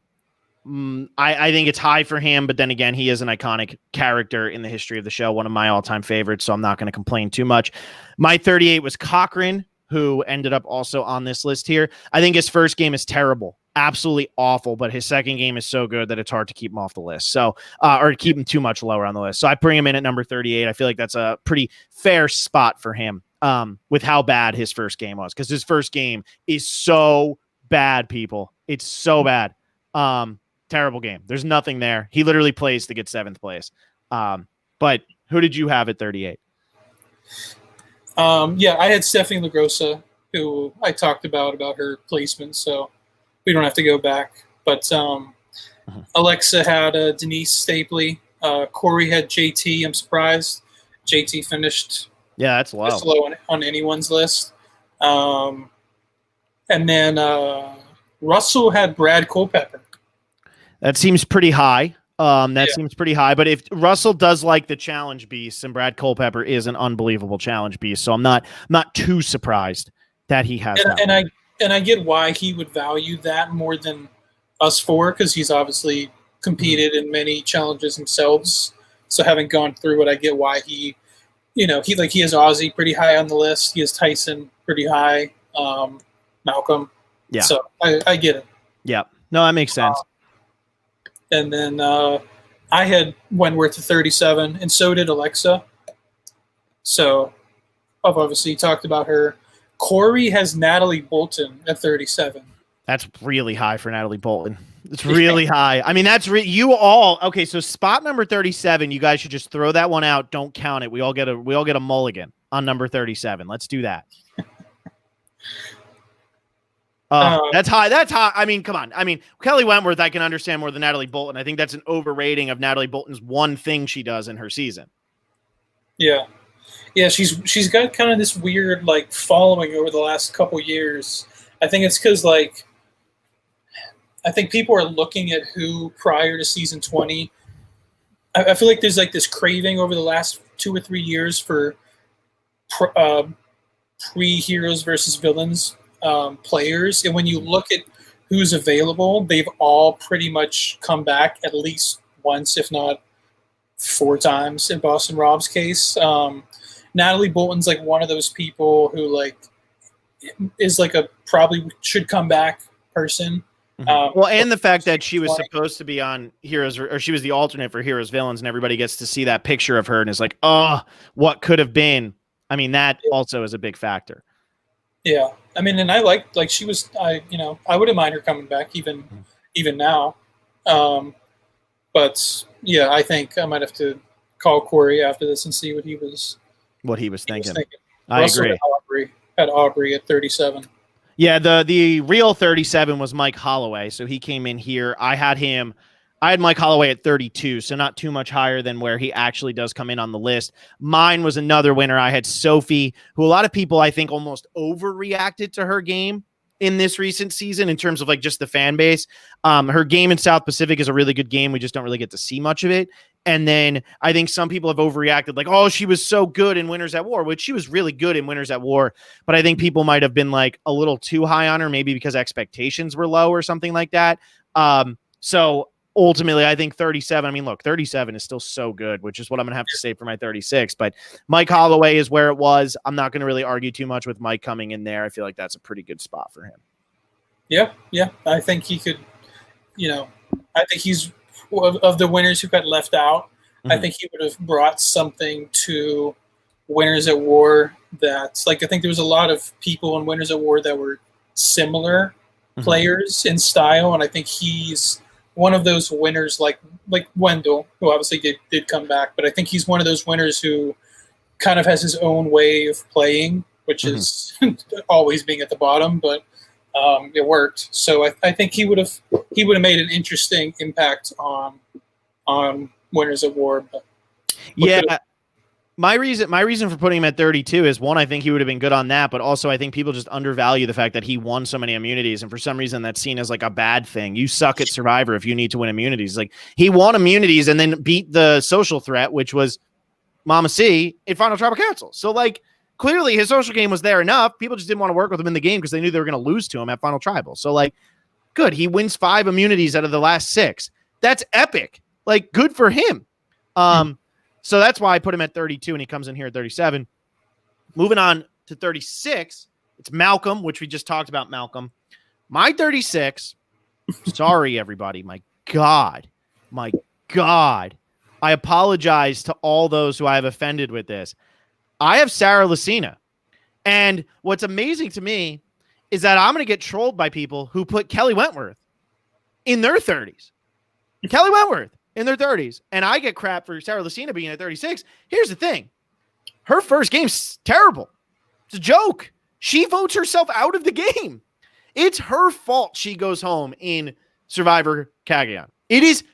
think it's high for him, but then again, he is an iconic character in the history of the show, one of my all-time favorites, so I'm not going to complain too much. My 38 was Cochrane, who ended up also on this list here. I think his first game is terrible. Absolutely awful, but his second game is so good that it's hard to keep him off the list. So, or to keep him too much lower on the list. So I bring him in at number 38. I feel like that's a pretty fair spot for him with how bad his first game was, because his first game is so bad, people. It's so bad. Terrible game. There's nothing there. He literally plays to get 7th place. But who did you have at 38? I had Stephanie Lagrossa, who I talked about her placement, so we don't have to go back. But Alexa had Denise Stapley. Corey had JT. I'm surprised JT finished that's low. This low on anyone's list. And then Russell had Brad Culpepper. That seems pretty high. Seems pretty high. But if Russell does like the challenge beasts, and Brad Culpepper is an unbelievable challenge beast, so I'm not too surprised that he has that. And I get why he would value that more than us four, because he's obviously competed in many challenges himself. So having gone through it, I get why he has Ozzy pretty high on the list. He has Tyson pretty high. Malcolm. Yeah. So I get it. Yeah. No, that makes sense. And then I had Wentworth at 37, and so did Alexa. So I've obviously talked about her. Corey has Natalie Bolton at 37. That's really high for Natalie Bolton. It's really high. I mean, that's you all. Okay, so spot number 37, you guys should just throw that one out. Don't count it. We all get a mulligan on number 37. Let's do that. That's high. That's high. I mean, come on. I mean, Kelly Wentworth, I can understand more than Natalie Bolton. I think that's an overrating of Natalie Bolton's one thing she does in her season. Yeah. Yeah, she's got kind of this weird like following over the last couple years. I think it's because like I think people are looking at who prior to season 20. I feel like there's like this craving over the last 2 or 3 years for pre-heroes versus villains players, and when you look at who's available, they've all pretty much come back at least once, if not 4 times in Boston Rob's case. Natalie Bolton's like one of those people who like is like a probably should come back person. Well, and the fact that she was supposed to be on Heroes, or she was the alternate for Heroes Villains, and everybody gets to see that picture of her and is like, oh, what could have been? I mean, that also is a big factor. Yeah, I mean, and I like she was, I wouldn't mind her coming back even now. But yeah, I think I might have to call Corey after this and see what he was thinking. I agree. Had Aubry at 37. Yeah, the real 37 was Mike Holloway, so he came in here. I had Mike Holloway at 32, so not too much higher than where he actually does come in on the list. Mine was another winner. I had Sophie, who a lot of people, I think, almost overreacted to her game in this recent season in terms of like just the fan base. Her game in South Pacific is a really good game. We just don't really get to see much of it. And then I think some people have overreacted like, oh, she was so good in Winners at War, which she was really good in Winners at War. But I think people might have been like a little too high on her, maybe because expectations were low or something like that. So ultimately, I think 37. I mean, look, 37 is still so good, which is what I'm going to have to say for my 36. But Mike Holloway is where it was. I'm not going to really argue too much with Mike coming in there. I feel like that's a pretty good spot for him. Yeah. I think he could, I think he's of the winners who got left out. Mm-hmm. I think he would have brought something to Winners at War that's like, I think there was a lot of people in Winners at War that were similar players in style. And I think he's one of those winners like Wendell, who obviously did come back, but I think he's one of those winners who kind of has his own way of playing, which is always being at the bottom, but it worked. So I think he would have made an interesting impact on Winners at War. But yeah. My reason for putting him at 32 is, one, I think he would have been good on that, but also I think people just undervalue the fact that he won so many immunities, and for some reason that's seen as like a bad thing. You suck at Survivor if you need to win immunities. Like, he won immunities and then beat the social threat, which was Mama C, in Final Tribal Council. So like, clearly his social game was there enough. People just didn't want to work with him in the game because they knew they were going to lose to him at Final Tribal. So like, good. He wins 5 immunities out of the last 6. That's epic. Like, good for him. So that's why I put him at 32, and he comes in here at 37. Moving on to 36, it's Malcolm, which we just talked about Malcolm. My 36, sorry, everybody. My God. I apologize to all those who I have offended with this. I have Sarah Lucina. And what's amazing to me is that I'm going to get trolled by people who put Kelly Wentworth in their 30s. Kelly Wentworth in their 30s. And I get crap for Sarah Lucina being at 36. Here's the thing. Her first game's terrible. It's a joke. She votes herself out of the game. It's her fault she goes home in Survivor Cagayan. It is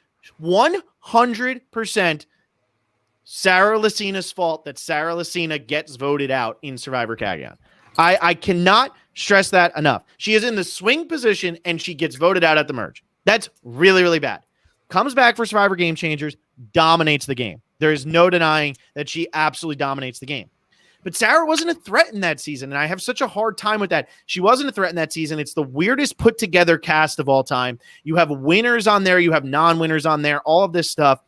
100% Sarah Lucina's fault that Sarah Lucina gets voted out in Survivor Cagayan. I cannot stress that enough. She is in the swing position and she gets voted out at the merge. That's really, really bad. Comes back for Survivor Game Changers, dominates the game. There is no denying that she absolutely dominates the game. But Sarah wasn't a threat in that season, and I have such a hard time with that. She wasn't a threat in that season. It's the weirdest put-together cast of all time. You have winners on there. You have non-winners on there, all of this stuff.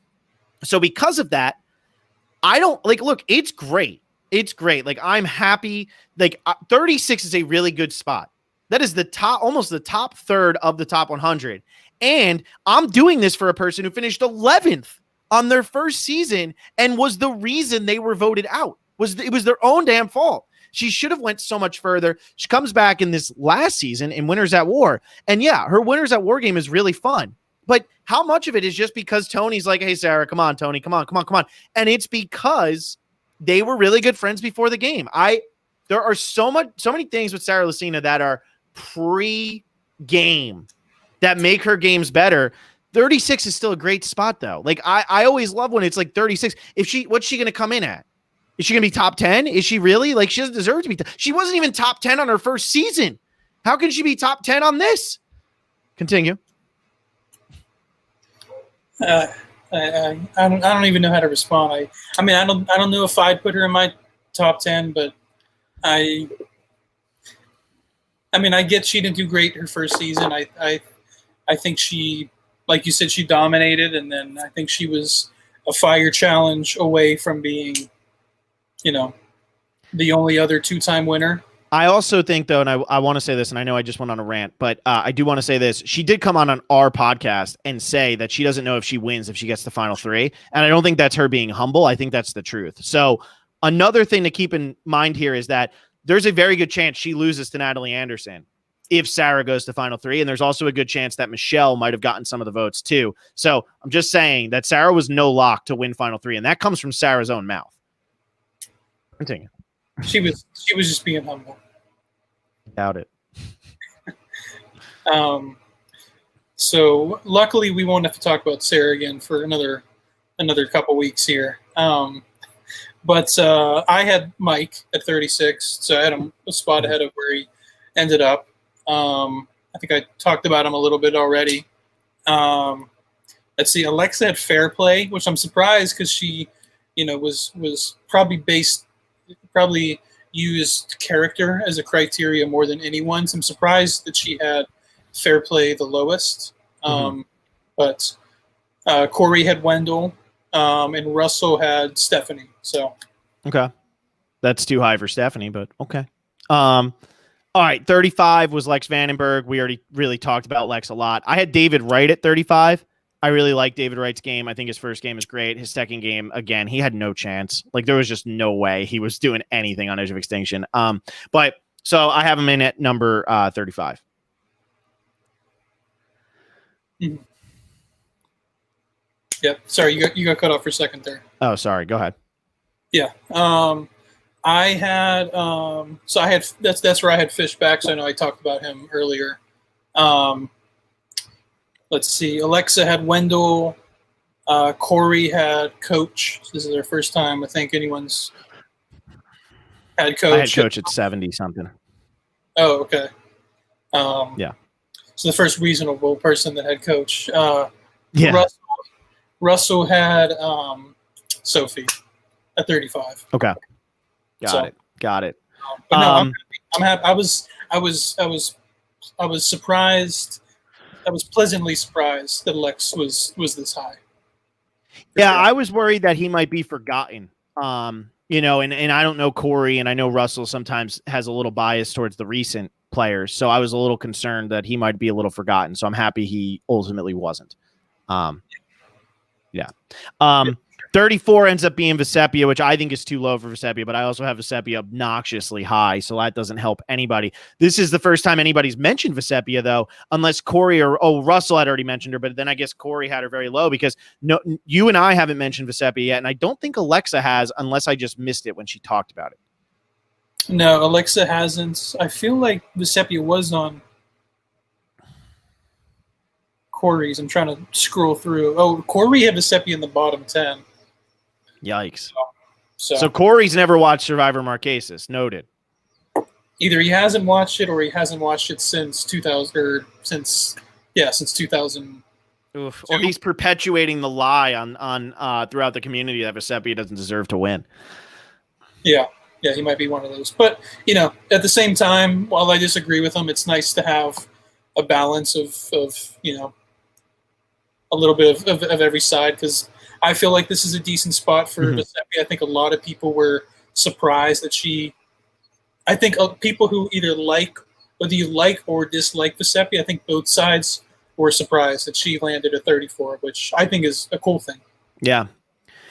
So because of that, I don't, like, look, it's great. It's great. Like, I'm happy. Like, 36 is a really good spot. That is the top, almost the top third of the top 100. And I'm doing this for a person who finished 11th on their first season and was the reason they were voted out. It was their own damn fault. She should have went so much further. She comes back in this last season in Winners at War. And yeah, her Winners at War game is really fun. But how much of it is just because Tony's like, hey, Sarah, come on, Tony, come on. And it's because they were really good friends before the game. There are so many things with Sarah Lucina that are pre-game that make her games better. 36 is still a great spot though. Like I always love when it's like 36. What's she going to come in at? Is she going to be top 10? Is she really? Like, she doesn't deserve to be. She wasn't even top 10 on her first season. How can she be top 10 on this? Continue. I don't even know how to respond. I mean, I don't know if I'd put her in my top 10, but I mean, I get she didn't do great her first season. I think she, like you said, she dominated, and then I think she was a fire challenge away from being, the only other 2-time winner. I also think, though, and I want to say this, and I know I just went on a rant, but I do want to say this. She did come on our podcast and say that she doesn't know if she wins if she gets the final 3. And I don't think that's her being humble. I think that's the truth. So another thing to keep in mind here is that there's a very good chance she loses to Natalie Anderson if Sarah goes to final 3. And there's also a good chance that Michelle might have gotten some of the votes too. So I'm just saying that Sarah was no lock to win final 3. And that comes from Sarah's own mouth. Continue. She was just being humble. Doubt it. So luckily we won't have to talk about Sarah again for another couple weeks here. But I had Mike at 36, so I had him a spot ahead of where he ended up. I think I talked about him a little bit already. Let's see, Alexa had Fair Play, which I'm surprised because she, was probably used character as a criteria more than anyone. So I'm surprised that she had Fair Play the lowest. But Corey had Wendell, and Russell had Stephanie. So okay, that's too high for Stephanie, but okay. All right, 35 was Lex Vandenberg. We already really talked about Lex a lot. I had David Wright at 35. I really like David Wright's game. I think his first game is great. His second game, again, he had no chance. Like, there was just no way he was doing anything on Edge of Extinction. But so I have him in at number 35. Mm-hmm. Yep. Sorry, you got cut off for a second there. Oh, sorry. Go ahead. Yeah. I had that's where I had Fischbach. So I know I talked about him earlier. Let's see. Alexa had Wendell. Corey had Coach. This is their first time I think anyone's had Coach. I had Coach at 70 something. Oh, okay. Yeah. So the first reasonable person that had Coach. Yeah. Russell had Sophie at 35. Okay. Got it. But no, I'm happy. I was surprised. I was pleasantly surprised that Lex was this high. Yeah, sure. I was worried that he might be forgotten. And I don't know Corey, and I know Russell sometimes has a little bias towards the recent players, so I was a little concerned that he might be a little forgotten. So I'm happy he ultimately wasn't. Yeah. 34 ends up being Vesepia, which I think is too low for Vesepia, but I also have Vesepia obnoxiously high, so that doesn't help anybody. This is the first time anybody's mentioned Vesepia, though, unless Corey Russell had already mentioned her, but then I guess Corey had her very low because you and I haven't mentioned Vesepia yet, and I don't think Alexa has, unless I just missed it when she talked about it. No, Alexa hasn't. I feel like Vesepia was on Corey's. I'm trying to scroll through. Oh, Corey had Vesepia in the bottom 10. Yikes. So Corey's never watched Survivor Marquesas. Noted. Either he hasn't watched it or he hasn't watched it since 2000 since 2000. Oof. Or he's perpetuating the lie on throughout the community that Vesepia doesn't deserve to win. Yeah, he might be one of those. But, at the same time, while I disagree with him, it's nice to have a balance of a little bit of every side, because I feel like this is a decent spot for Vesepia. I think a lot of people were surprised that I think people who either whether you like or dislike Vesepia, I think both sides were surprised that she landed at 34, which I think is a cool thing. Yeah.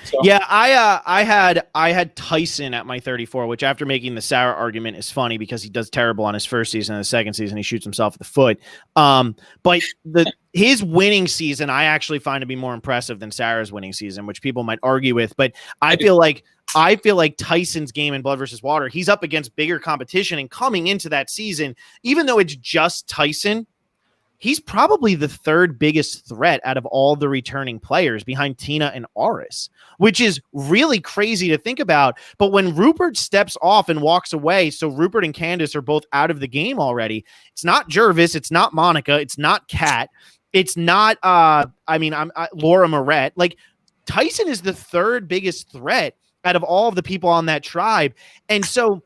So. Yeah, I had Tyson at my 34, which after making the Sarah argument is funny because he does terrible on his first season and the second season he shoots himself in the foot. But his winning season I actually find to be more impressive than Sarah's winning season, which people might argue with. But I feel like Tyson's game in Blood versus Water, he's up against bigger competition, and coming into that season, even though it's just Tyson, he's probably the third biggest threat out of all the returning players behind Tina and Aris, which is really crazy to think about. But when Rupert steps off and walks away, so Rupert and Candace are both out of the game already. It's not Jervis. It's not Monica. It's not Kat. It's not, Laura Moret. Like, Tyson is the third biggest threat out of all of the people on that tribe. And so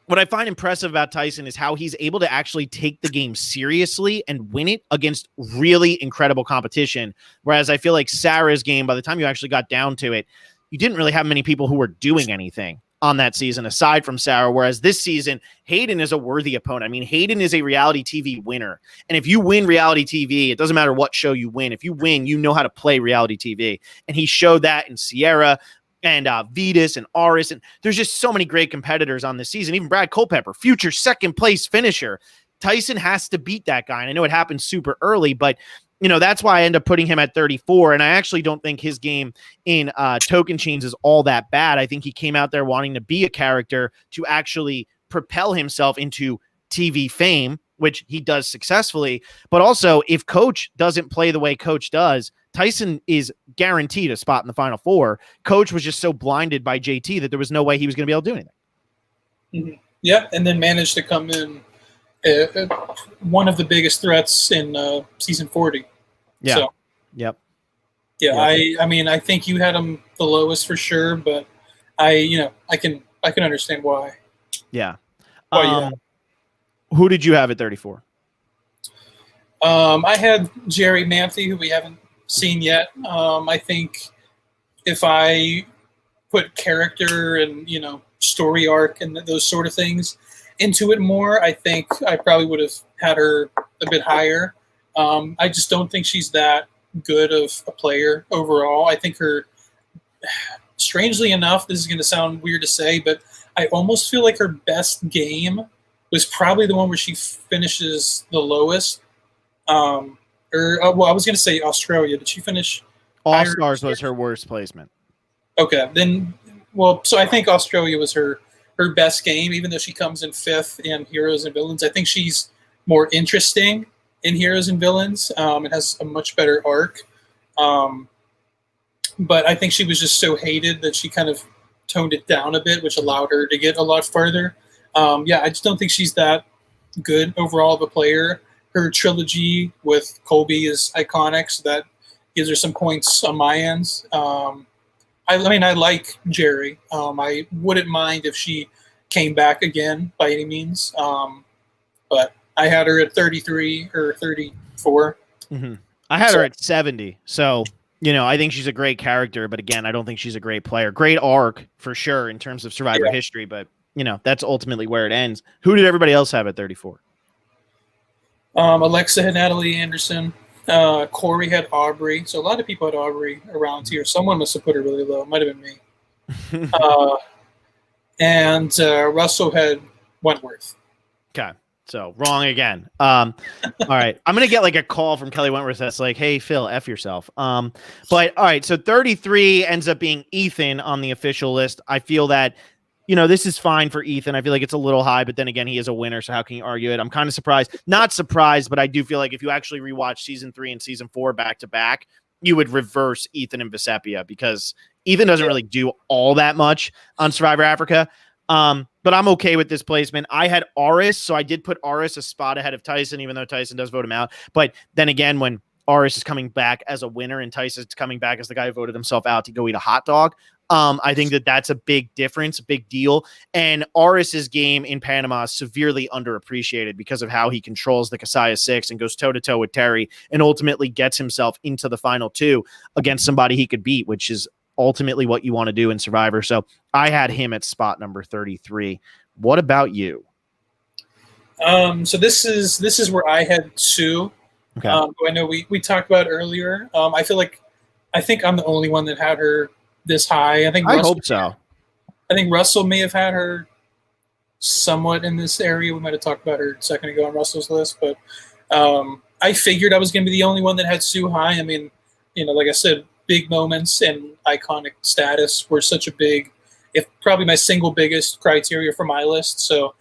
what I find impressive about Tyson is how he's able to actually take the game seriously and win it against really incredible competition. Whereas I feel like Sarah's game, by the time you actually got down to it, you didn't really have many people who were doing anything on that season aside from Sarah. Whereas this season, Hayden is a worthy opponent. I mean, Hayden is a reality TV winner. And if you win reality TV, it doesn't matter what show you win. If you win, you know how to play reality TV. And he showed that in Sierra and Vitas and Aris. And there's just so many great competitors on this season. Even Brad Culpepper, future second place finisher. Tyson has to beat that guy. And I know it happened super early, but that's why I end up putting him at 34. And I actually don't think his game in Token Chains is all that bad. I think he came out there wanting to be a character to actually propel himself into TV fame, which he does successfully. But also, if Coach doesn't play the way Coach does, Tyson is guaranteed a spot in the Final Four. Coach was just so blinded by JT that there was no way he was going to be able to do anything. Mm-hmm. Yeah, and then managed to come in one of the biggest threats in season 40. Yeah. So, yep. Yeah, yep. I think you had him the lowest for sure, but I can understand why. Yeah. Who did you have at 34? I had Jerry Manthe, who we haven't seen yet. I think if I put character and story arc and those sort of things into it more, I think I probably would have had her a bit higher. I just don't think she's that good of a player overall. I think strangely enough, this is going to sound weird to say, but I almost feel like her best game was probably the one where she finishes the lowest. I was going to say Australia. Did she finish? All Stars was her worst placement. Okay, then, so I think Australia was her best game, even though she comes in 5th in Heroes and Villains. I think she's more interesting in Heroes and Villains. It has a much better arc. But I think she was just so hated that she kind of toned it down a bit, which allowed her to get a lot further. I just don't think she's that good overall of a player. Her trilogy with Colby is iconic, so that gives her some points on my end. I like Jerry. I wouldn't mind if she came back again by any means. But I had her at 33 or 34. Mm-hmm. I had her at 70. So, I think she's a great character, but again, I don't think she's a great player. Great arc for sure in terms of Survivor history, but that's ultimately where it ends. Who did everybody else have at 34? Alexa had Natalie Anderson. Corey had Aubry. So a lot of people had Aubry around here. Someone must have put her really low. It might have been me. And Russell had Wentworth. Okay. So wrong again. All right. I'm going to get like a call from Kelly Wentworth that's like, hey, Phil, F yourself. But all right. So 33 ends up being Ethan on the official list. I feel that, this is fine for Ethan. I feel like it's a little high, but then again, he is a winner. So how can you argue it? I'm kind of surprised. Not surprised, but I do feel like if you actually rewatch season 3 and season 4 back to back, you would reverse Ethan and Vesepia because Ethan doesn't really do all that much on Survivor Africa. But I'm okay with this placement. I had Aris, so I did put Aris a spot ahead of Tyson, even though Tyson does vote him out. But then again, when Aris is coming back as a winner and Tyson's coming back as the guy who voted himself out to go eat a hot dog, I think that's a big difference, a big deal. And Aris's game in Panama is severely underappreciated because of how he controls the Kasaya 6 and goes toe-to-toe with Terry and ultimately gets himself into the final 2 against somebody he could beat, which is ultimately what you want to do in Survivor. So I had him at spot number 33. What about you? So this is where I had Sue. Okay. Who I know we talked about earlier. I think I'm the only one that had her this high. I hope so. I think Russell may have had her somewhat in this area. We might have talked about her a second ago on Russell's list, but I figured I was going to be the only one that had Sue high. I mean, like I said, big moments and iconic status were such a big, if probably my single biggest criteria for my list. So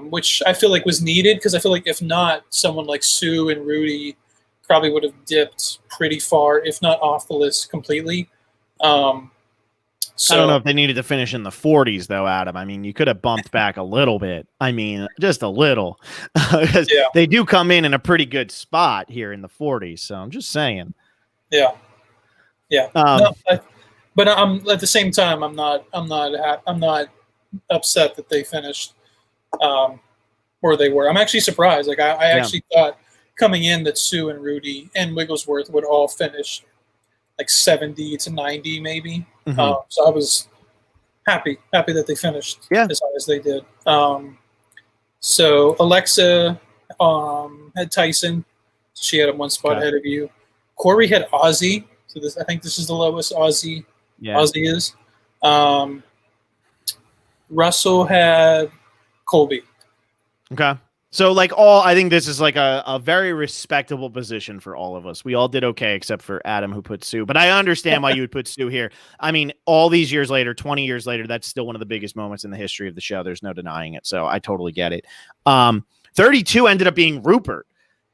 which I feel like was needed because I feel like if not, someone like Sue and Rudy probably would have dipped pretty far, if not off the list completely. I don't know if they needed to finish in the 40s, though, Adam. I mean, you could have bumped back a little bit. I mean, just a little. Because they do come in a pretty good spot here in the 40s. So I'm just saying. Yeah. Yeah. But I'm at the same time, I'm not upset that they finished where they were. I'm actually surprised. Like I actually thought coming in that Sue and Rudy and Wigglesworth would all finish like 70 to 90 maybe. So I was happy that they finished as high as they did. So Alexa had Tyson. She had him one spot ahead of you. Corey had Ozzy. So I think this is the lowest Ozzy is. Russell had Colby. Okay. So I think this is like a very respectable position for all of us. We all did okay except for Adam who put Sue. But I understand why you would put Sue here. I mean, all these years later, 20 years later, that's still one of the biggest moments in the history of the show. There's no denying it. So I totally get it. 32 ended up being Rupert.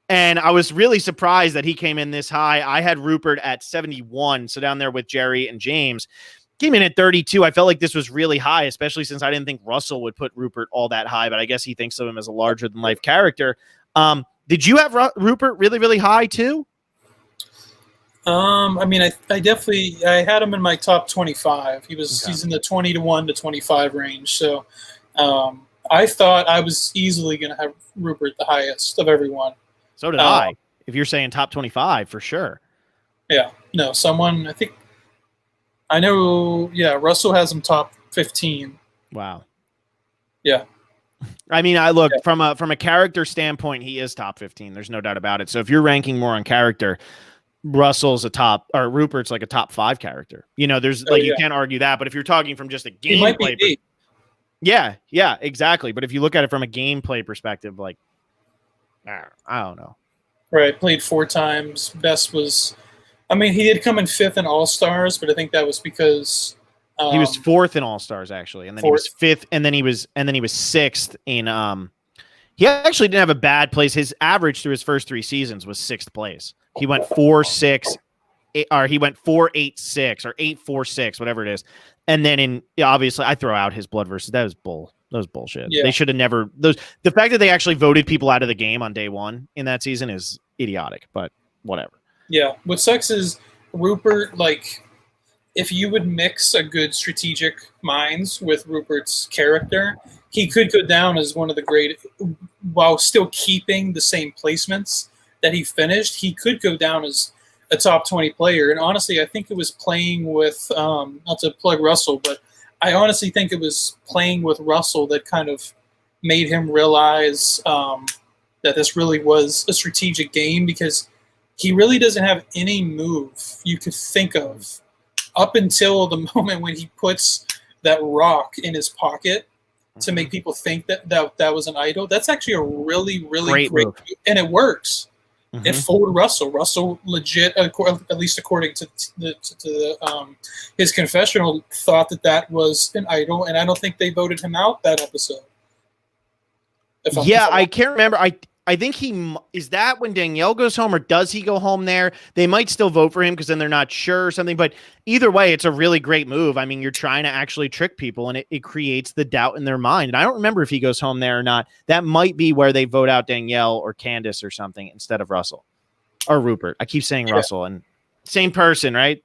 And I was really surprised that he came in this high. I had Rupert at 71. So down there with Jerry and James. Came in at 32. I felt like this was really high, especially since I didn't think Russell would put Rupert all that high, but I guess he thinks of him as a larger-than-life character. Did you have Rupert really, really high, too? I mean, I definitely – I had him in my top 25. He's in the 21 to 25 range. So I thought I was easily going to have Rupert the highest of everyone. So did I, if you're saying top 25, for sure. Yeah. No, someone – I think – I know, Russell has him top 15. Wow. Yeah. I mean, from a character standpoint, he is top 15. There's no doubt about it. So if you're ranking more on character, Rupert's like a top 5 character. You know, you can't argue that. But if you're talking from just a gameplay, yeah, exactly. But if you look at it from a gameplay perspective, like, I don't know. Right. Played 4 times. Best was. I mean, he did come in 5th in All-Stars, but I think that was because he was 4th in All-Stars actually, and then he was 5th, and then he was 6th in. He actually didn't have a bad place. His average through his first 3 seasons was 6th place. He went 4-6, or he went 4-8-6 or 8-4-6, whatever it is, and then obviously I throw out his blood versus that was bullshit. Yeah. They should have never the fact that they actually voted people out of the game on day 1 in that season is idiotic, but whatever. Yeah, what sucks is Rupert, like, if you would mix a good strategic minds with Rupert's character, he could go down as one of the great, while still keeping the same placements that he finished, he could go down as a top 20 player. And honestly, I think it was playing with, not to plug Russell, but I honestly think it was playing with Russell that kind of made him realize that this really was a strategic game, because he really doesn't have any move you could think of up until the moment when he puts that rock in his pocket to make people think that was an idol. That's actually a really, really great move. And it works. It fooled Russell. Russell legit, at least according to his confessional, thought that was an idol, and I don't think they voted him out that episode. I can't remember. I think is that when Danielle goes home, or does he go home there? They might still vote for him because then they're not sure or something. But either way, it's a really great move. I mean, you're trying to actually trick people, and it creates the doubt in their mind. And I don't remember if he goes home there or not. That might be where they vote out Danielle or Candace or something instead of Russell or Rupert. I keep saying Russell, and same person, right?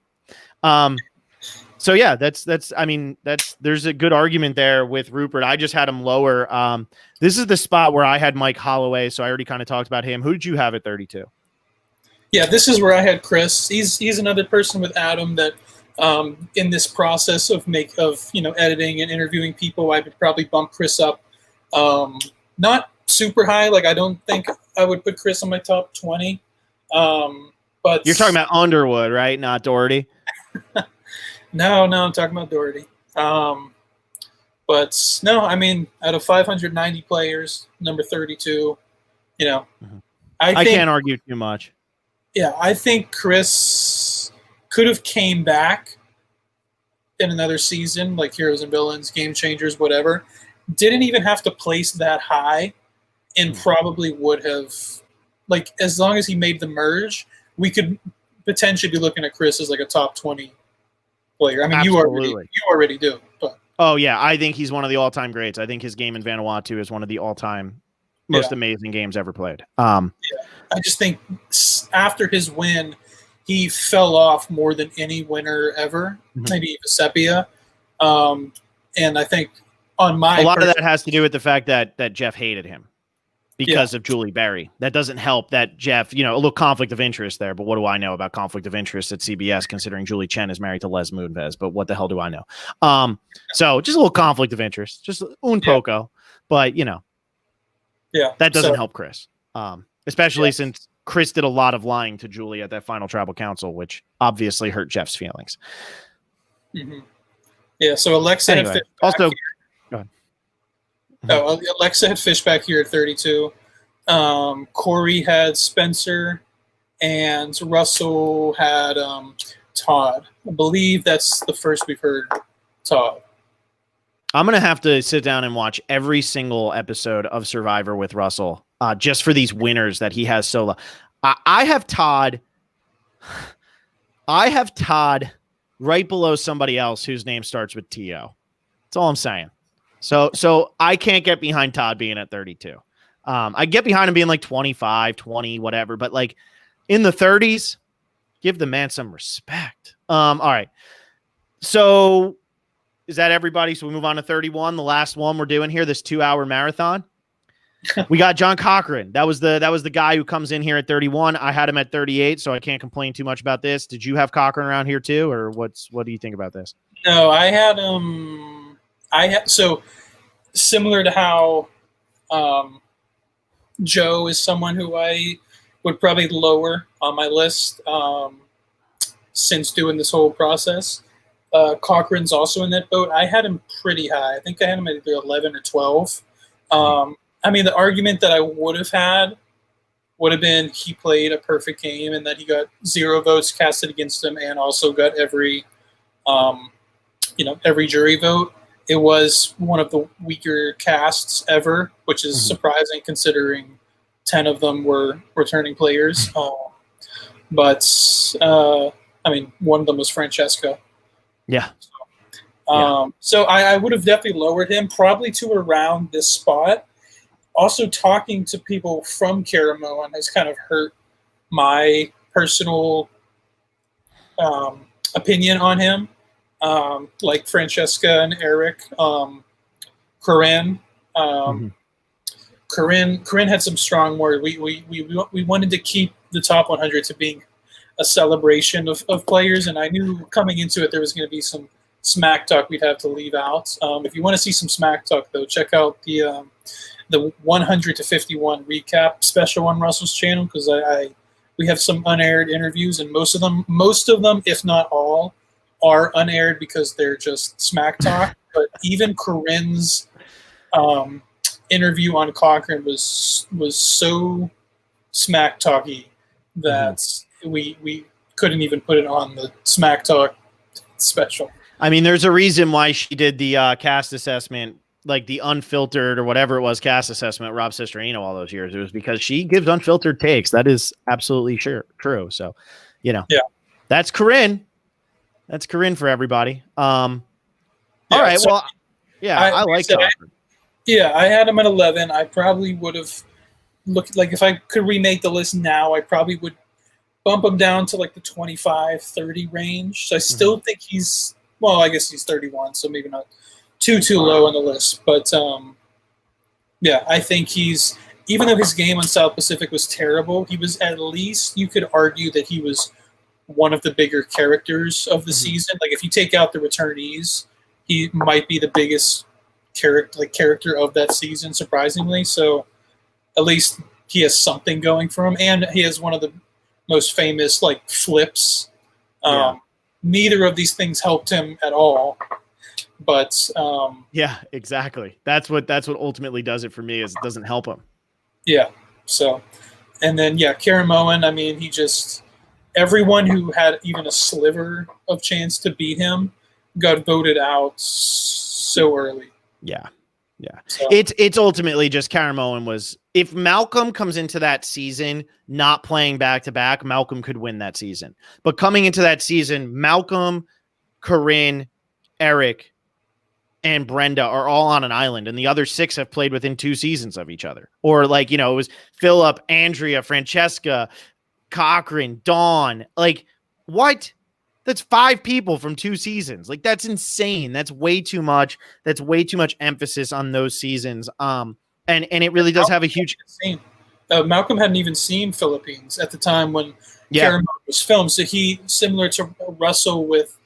So yeah, there's a good argument there with Rupert. I just had him lower. This is the spot where I had Mike Holloway, so I already kind of talked about him. Who did you have at 32? Yeah, this is where I had Chris. He's another person with Adam that in this process of editing and interviewing people, I would probably bump Chris up. Not super high. Like, I don't think I would put Chris on my top 20. But you're talking about Underwood, right? Not Doherty. No, I'm talking about Doherty. But no, I mean, out of 590 players, number 32, I can't argue too much. Yeah, I think Chris could have came back in another season, like Heroes and Villains, Game Changers, whatever. didn't even have to place that high, and probably would have, like, as long as he made the merge, we could potentially be looking at Chris as like a top 20 player. I mean, you already do. But. Oh yeah, I think he's one of the all-time greats. I think his game in Vanuatu is one of the all-time most amazing games ever played. I just think after his win, he fell off more than any winner ever, maybe Sepia. And I think on my a lot of that has to do with the fact that Jeff hated him because of Julie Berry. That doesn't help that Jeff, a little conflict of interest there. But what do I know about conflict of interest at CBS, considering Julie Chen is married to Les Moonves? But what the hell do I know? So just a little conflict of interest, just un poco. But, that doesn't help Chris, especially since Chris did a lot of lying to Julie at that final tribal council, which obviously hurt Jeff's feelings. Yeah, so Alexa anyway, had also go ahead. Alexa had Fischbach here at 32. Corey had Spencer, and Russell had Todd. I believe that's the first we've heard Todd. I'm going to have to sit down and watch every single episode of Survivor with Russell just for these winners that he has solo. I have Todd right below somebody else whose name starts with T.O. That's all I'm saying. So I can't get behind Todd being at 32. I get behind him being like 25, 20, whatever. But like in the 30s, give the man some respect. All right. So is that everybody? So we move on to 31, the last one we're doing here, this 2-hour marathon. We got John Cochrane. That was the guy who comes in here at 31. I had him at 38, so I can't complain too much about this. Did you have Cochrane around here too, or what do you think about this? No, I had so similar to how Joe is someone who I would probably lower on my list since doing this whole process. Cochrane's also in that boat. I had him pretty high. I think I had him at either 11 or 12. I mean, the argument that I would have had would have been he played a perfect game and that he got 0 votes casted against him and also got every jury vote. It was one of the weaker casts ever, which is surprising considering 10 of them were returning players. But one of them was Francesca. Yeah. So I would have definitely lowered him probably to around this spot. Also, talking to people from Caramoan has kind of hurt my personal opinion on him. Like Francesca and Eric, Corinne. Corinne had some strong words. We wanted to keep the top 100 to being a celebration of players, and I knew coming into it there was going to be some smack talk we'd have to leave out. If you want to see some smack talk, though, check out the 100 to 51 recap special on Russell's channel, because we have some unaired interviews, and most of them, if not all, are unaired because they're just smack talk. But even Corinne's interview on Cochrane was so smack talky that we couldn't even put it on the smack talk special. I mean, there's a reason why she did the cast assessment, like the unfiltered or whatever it was cast assessment, Rob Sistorino all those years. It was because she gives unfiltered takes. That is absolutely true. So, that's Corinne. That's Corinne for everybody. All right. So well, I like Cochrane. I had him at 11. I probably would have looked like if I could remake the list now, I probably would bump him down to like the 25, 30 range. So I still think he's, well, I guess he's 31, so maybe not too low on the list. But I think he's, even though his game on South Pacific was terrible, he was at least, you could argue that he was one of the bigger characters of the season. Like if you take out the returnees, he might be the biggest character of that season, surprisingly. So at least he has something going for him, and he has one of the most famous flips. Neither of these things helped him at all, but exactly. That's what ultimately does it for me, is it doesn't help him. So, and then Caramoan, I mean, he just, everyone who had even a sliver of chance to beat him got voted out so early. Yeah. So, It's ultimately just Caramoan was, if Malcolm comes into that season not playing back to back, Malcolm could win that season. But coming into that season, Malcolm, Corinne, Eric, and Brenda are all on an island, and the other 6 have played within 2 seasons of each other. Or like, it was Philip, Andrea, Francesca, Cochrane, Dawn. Like, what? That's 5 people from 2 seasons. Like, that's insane. That's way too much. That's way too much emphasis on those seasons. And it really does have a huge. Malcolm hadn't even seen Philippines at the time when Caramel was filmed. So he, similar to Russell with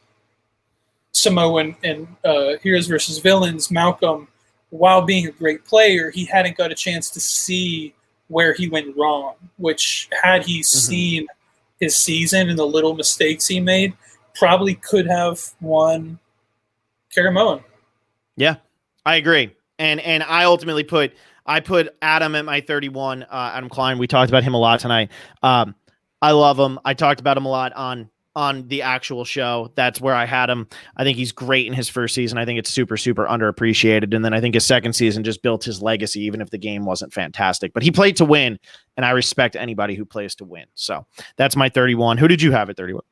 Samoa and Heroes versus Villains, Malcolm, while being a great player, he hadn't got a chance to see where he went wrong, which had he seen his season and the little mistakes he made, probably could have won Caramoan. Yeah, I agree. And I ultimately put Adam at my 31, Adam Klein. We talked about him a lot tonight. I love him. I talked about him a lot on the actual show. That's where I had him. I think he's great in his first season. I think it's super, super underappreciated. And then I think his second season just built his legacy, even if the game wasn't fantastic. But he played to win, and I respect anybody who plays to win. So that's my 31. Who did you have at 31?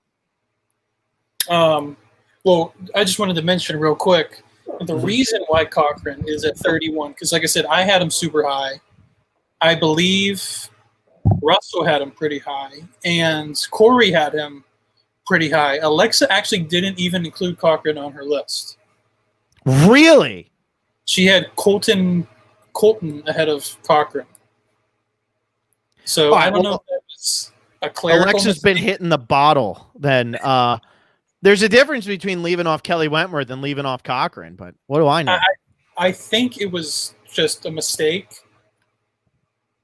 Well, I just wanted to mention real quick the reason why Cochrane is at 31, because like I said, I had him super high. I believe Russell had him pretty high, and Corey had him pretty high. Alexa actually didn't even include Cochrane on her list. Really? She had Colton ahead of Cochrane. So I don't know if that was a clerical Alexa's mistake. been hitting the bottle then. There's a difference between leaving off Kelly Wentworth and leaving off Cochrane, but what do I know? I think it was just a mistake,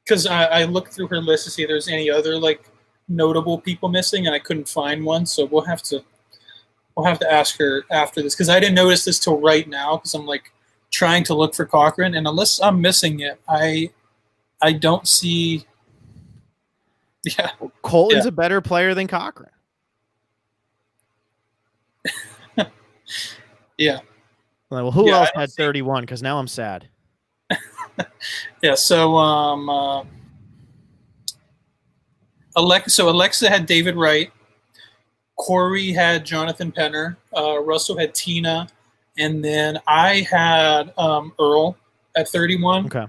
because I looked through her list to see if there's any other like notable people missing, and I couldn't find one. So we'll have to ask her after this, because I didn't notice this till right now, because I'm like trying to look for Cochrane, and unless I'm missing it, I don't see. Yeah, Colton's a better player than Cochrane. Yeah. Well, who else had 31? Because now I'm sad. Yeah. So Alexa had David Wright. Corey had Jonathan Penner. Russell had Tina, and then I had Earl at 31. Okay.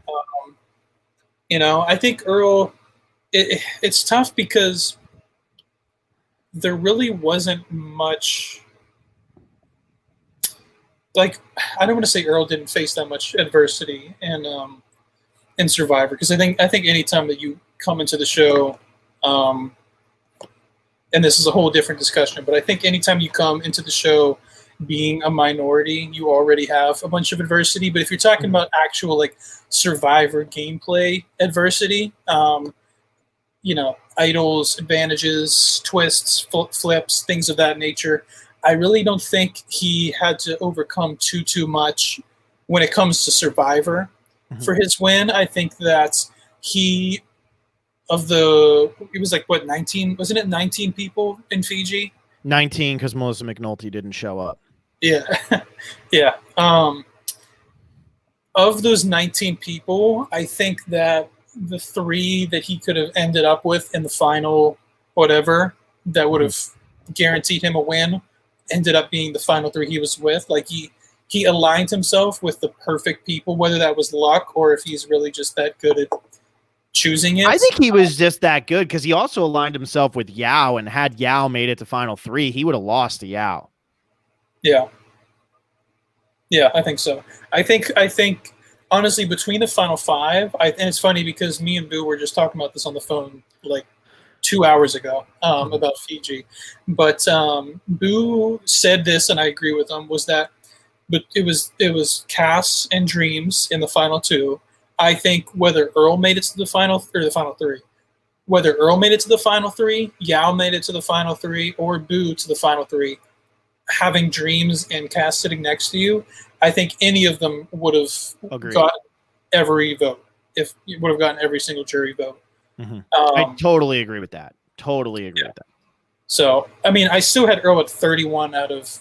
I think Earl. It's tough because there really wasn't much. Like, I don't want to say Earl didn't face that much adversity in Survivor, because I think anytime that you come into the show, and this is a whole different discussion, but I think anytime you come into the show being a minority, you already have a bunch of adversity. But if you're talking about actual like Survivor gameplay adversity, idols, advantages, twists, flips, things of that nature, I really don't think he had to overcome too much when it comes to Survivor for his win. I think that it was like, what, 19? Wasn't it 19 people in Fiji? 19, because Melissa McNulty didn't show up. Yeah. Yeah. Of those 19 people, I think that the 3 that he could have ended up with in the final whatever that would have guaranteed him a win ended up being the final 3 he was with. Like, he aligned himself with the perfect people, whether that was luck or if he's really just that good at choosing it. I think he was just that good, because he also aligned himself with Yao, and had Yao made it to final 3, he would have lost to Yao. Yeah. Yeah, I think so. I think honestly, between the final 5, and it's funny because me and Boo were just talking about this on the phone like 2 hours ago about Fiji. But Boo said this, and I agree with him, was that but it was Cass and Dreams in the final 2. I think whether Earl made it to the final 3, whether Earl made it to the final 3, Yao made it to the final 3, or Boo to the final 3, having Dreams and Cass sitting next to you, I think any of them would have gotten every vote. If you would have gotten every single jury vote. I totally agree with that. Totally agree with that. So, I mean, I still had Earl at 31 out of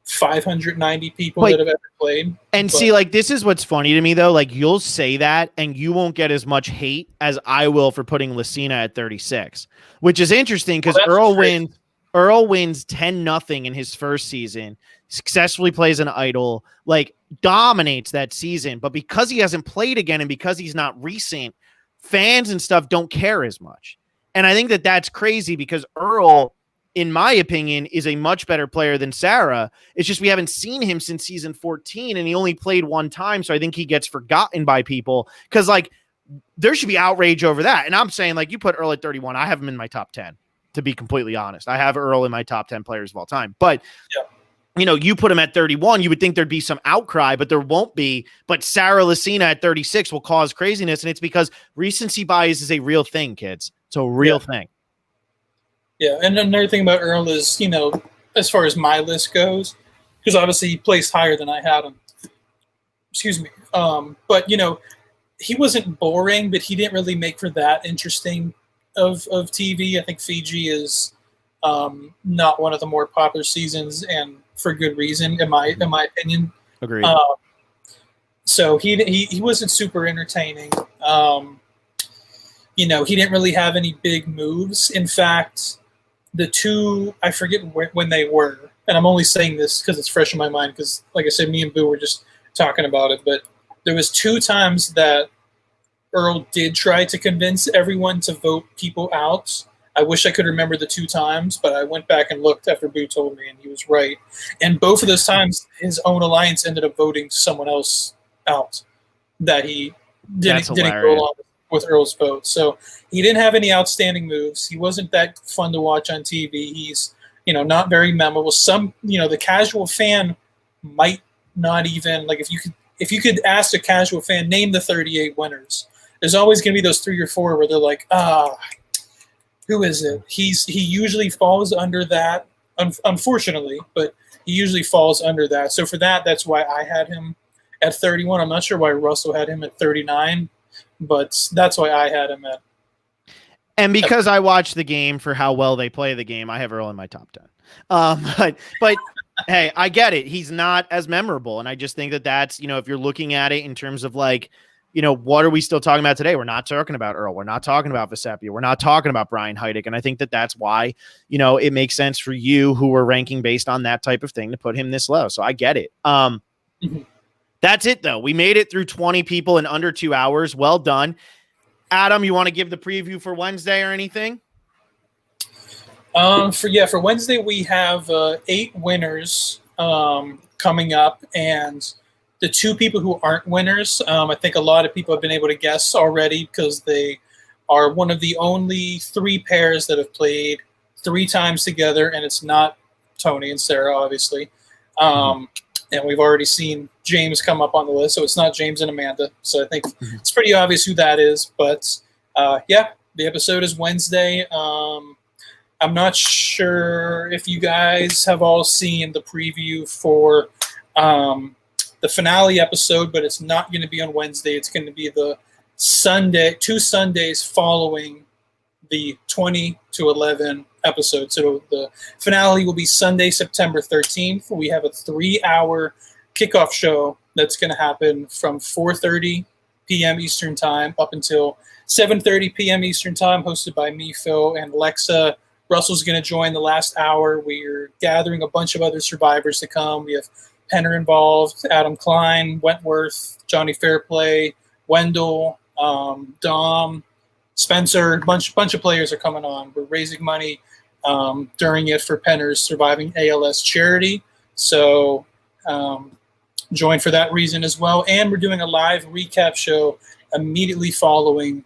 590 people that have ever played. And see, like, this is what's funny to me, though. Like, you'll say that, and you won't get as much hate as I will for putting Lucina at 36, which is interesting because Earl wins 10-0 in his first season, successfully plays an idol, like, dominates that season. But because he hasn't played again and because he's not recent, fans and stuff don't care as much. And I think that that's crazy because Earl, in my opinion, is a much better player than Sarah. It's just we haven't seen him since season 14, and he only played one time, so I think he gets forgotten by people because, like, there should be outrage over that. And I'm saying, like, you put Earl at 31. I have him in my top 10, to be completely honest. I have Earl in my top 10 players of all time. But, you know, you put him at 31, you would think thered be some outcry, but there won't be. But Sarah Lucina at 36 will cause craziness, and it's because recency bias is a real thing, kids. It's a real thing. Yeah, and another thing about Earl is, you know, as far as my list goes, because obviously he placed higher than I had him. Excuse me. But, you know, he wasn't boring, but he didn't really make for that interesting of TV. I think Fiji is not one of the more popular seasons, and for good reason, in my opinion. Agreed. So he wasn't super entertaining. You know, he didn't really have any big moves. In fact, the two, I forget when they were, and I'm only saying this because it's fresh in my mind because, like I said, me and Boo were just talking about it, but there was 2 times that Earl did try to convince everyone to vote people out. I wish I could remember the 2 times, but I went back and looked after Boo told me, and he was right. And both of those times, his own alliance ended up voting someone else out that he didn't go along with Earl's vote. So he didn't have any outstanding moves. He wasn't that fun to watch on TV. He's, you know, not very memorable. Some, you know, the casual fan might not even, like, if you could ask a casual fan, name the 38 winners, there's always going to be those 3 or 4 where they're like, who is it? He usually falls under that, unfortunately, but he usually falls under that. So for that, that's why I had him at 31. I'm not sure why Russell had him at 39, but that's why I had him at. And because I watch the game for how well they play the game, I have Earl in my top 10. But hey, I get it. He's not as memorable. And I just think that that's, you know, if you're looking at it in terms of, like, you know, what are we still talking about today? We're not talking about Earl. We're not talking about Vesepia. We're not talking about Brian Heidick. And I think that that's why, you know, it makes sense for you who were ranking based on that type of thing to put him this low. So I get it. That's it, though. We made it through 20 people in under 2 hours. Well done. Adam, you want to give the preview for Wednesday or anything? For Wednesday, we have 8 winners coming up, and the 2 people who aren't winners, I think a lot of people have been able to guess already because they are one of the only 3 pairs that have played 3 times together, and it's not Tony and Sarah, obviously. And we've already seen James come up on the list, so it's not James and Amanda. So I think it's pretty obvious who that is. But, yeah, the episode is Wednesday. I'm not sure if you guys have all seen the preview for the finale episode, but it's not going to be on Wednesday. It's going to be the Sunday, 2 Sundays following the 20 to 11 episode. So the finale will be Sunday, September 13th. We have a 3-hour kickoff show that's going to happen from 4:30 p.m. Eastern Time up until 7:30 p.m. Eastern Time, hosted by me, Phil, and Alexa. Russell's going to join the last hour. We're gathering a bunch of other survivors to come. We have Penner involved, Adam Klein, Wentworth, Johnny Fairplay, Wendell, Dom, Spencer. Bunch of players are coming on. We're raising money during it for Penner's Surviving ALS charity. So join for that reason as well. And we're doing a live recap show immediately following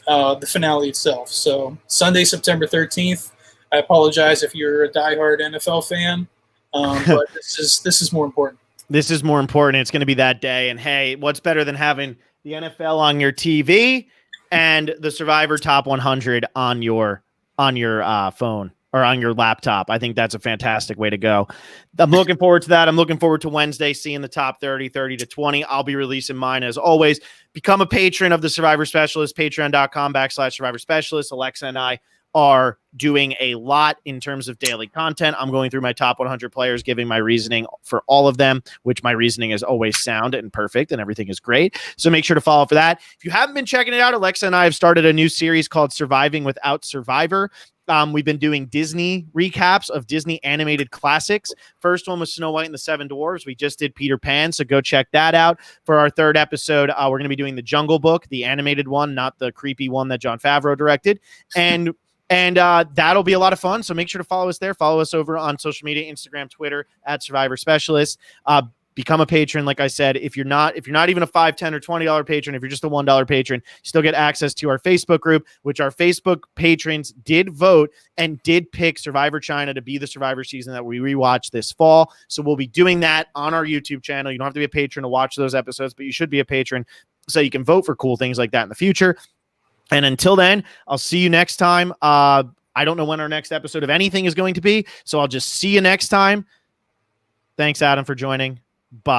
the finale itself. So Sunday, September 13th. I apologize if you're a diehard NFL fan, but this is more important. This is more important. It's going to be that day. And hey, what's better than having the NFL on your TV and the Survivor Top 100 on your phone or on your laptop? I think that's a fantastic way to go. I'm looking forward to that. I'm looking forward to Wednesday, seeing the top 30 to 20. I'll be releasing mine as always. Become a patron of the Survivor Specialist, patreon.com/Survivor Specialist. Alexa and I are doing a lot in terms of daily content. I'm going through my top 100 players, giving my reasoning for all of them, which my reasoning is always sound and perfect and everything is great. So make sure to follow for that. If you haven't been checking it out, Alexa and I have started a new series called Surviving Without Survivor. We've been doing Disney recaps of Disney animated classics. First one was Snow White and the Seven Dwarfs. We just did Peter Pan, so go check that out. For our third episode, we're going to be doing the Jungle Book, the animated one, not the creepy one that Jon Favreau directed. And that'll be a lot of fun. So make sure to follow us there. Follow us over on social media, Instagram, Twitter, @Survivor Specialist. Become a patron. Like I said, if you're not even a $5, $10, or $20 patron, if you're just a $1 patron, you still get access to our Facebook group, which our Facebook patrons did vote and did pick Survivor China to be the Survivor season that we rewatch this fall. So we'll be doing that on our YouTube channel. You don't have to be a patron to watch those episodes, but you should be a patron so you can vote for cool things like that in the future. And until then, I'll see you next time. I don't know when our next episode of anything is going to be, so I'll just see you next time. Thanks, Adam, for joining. Bye.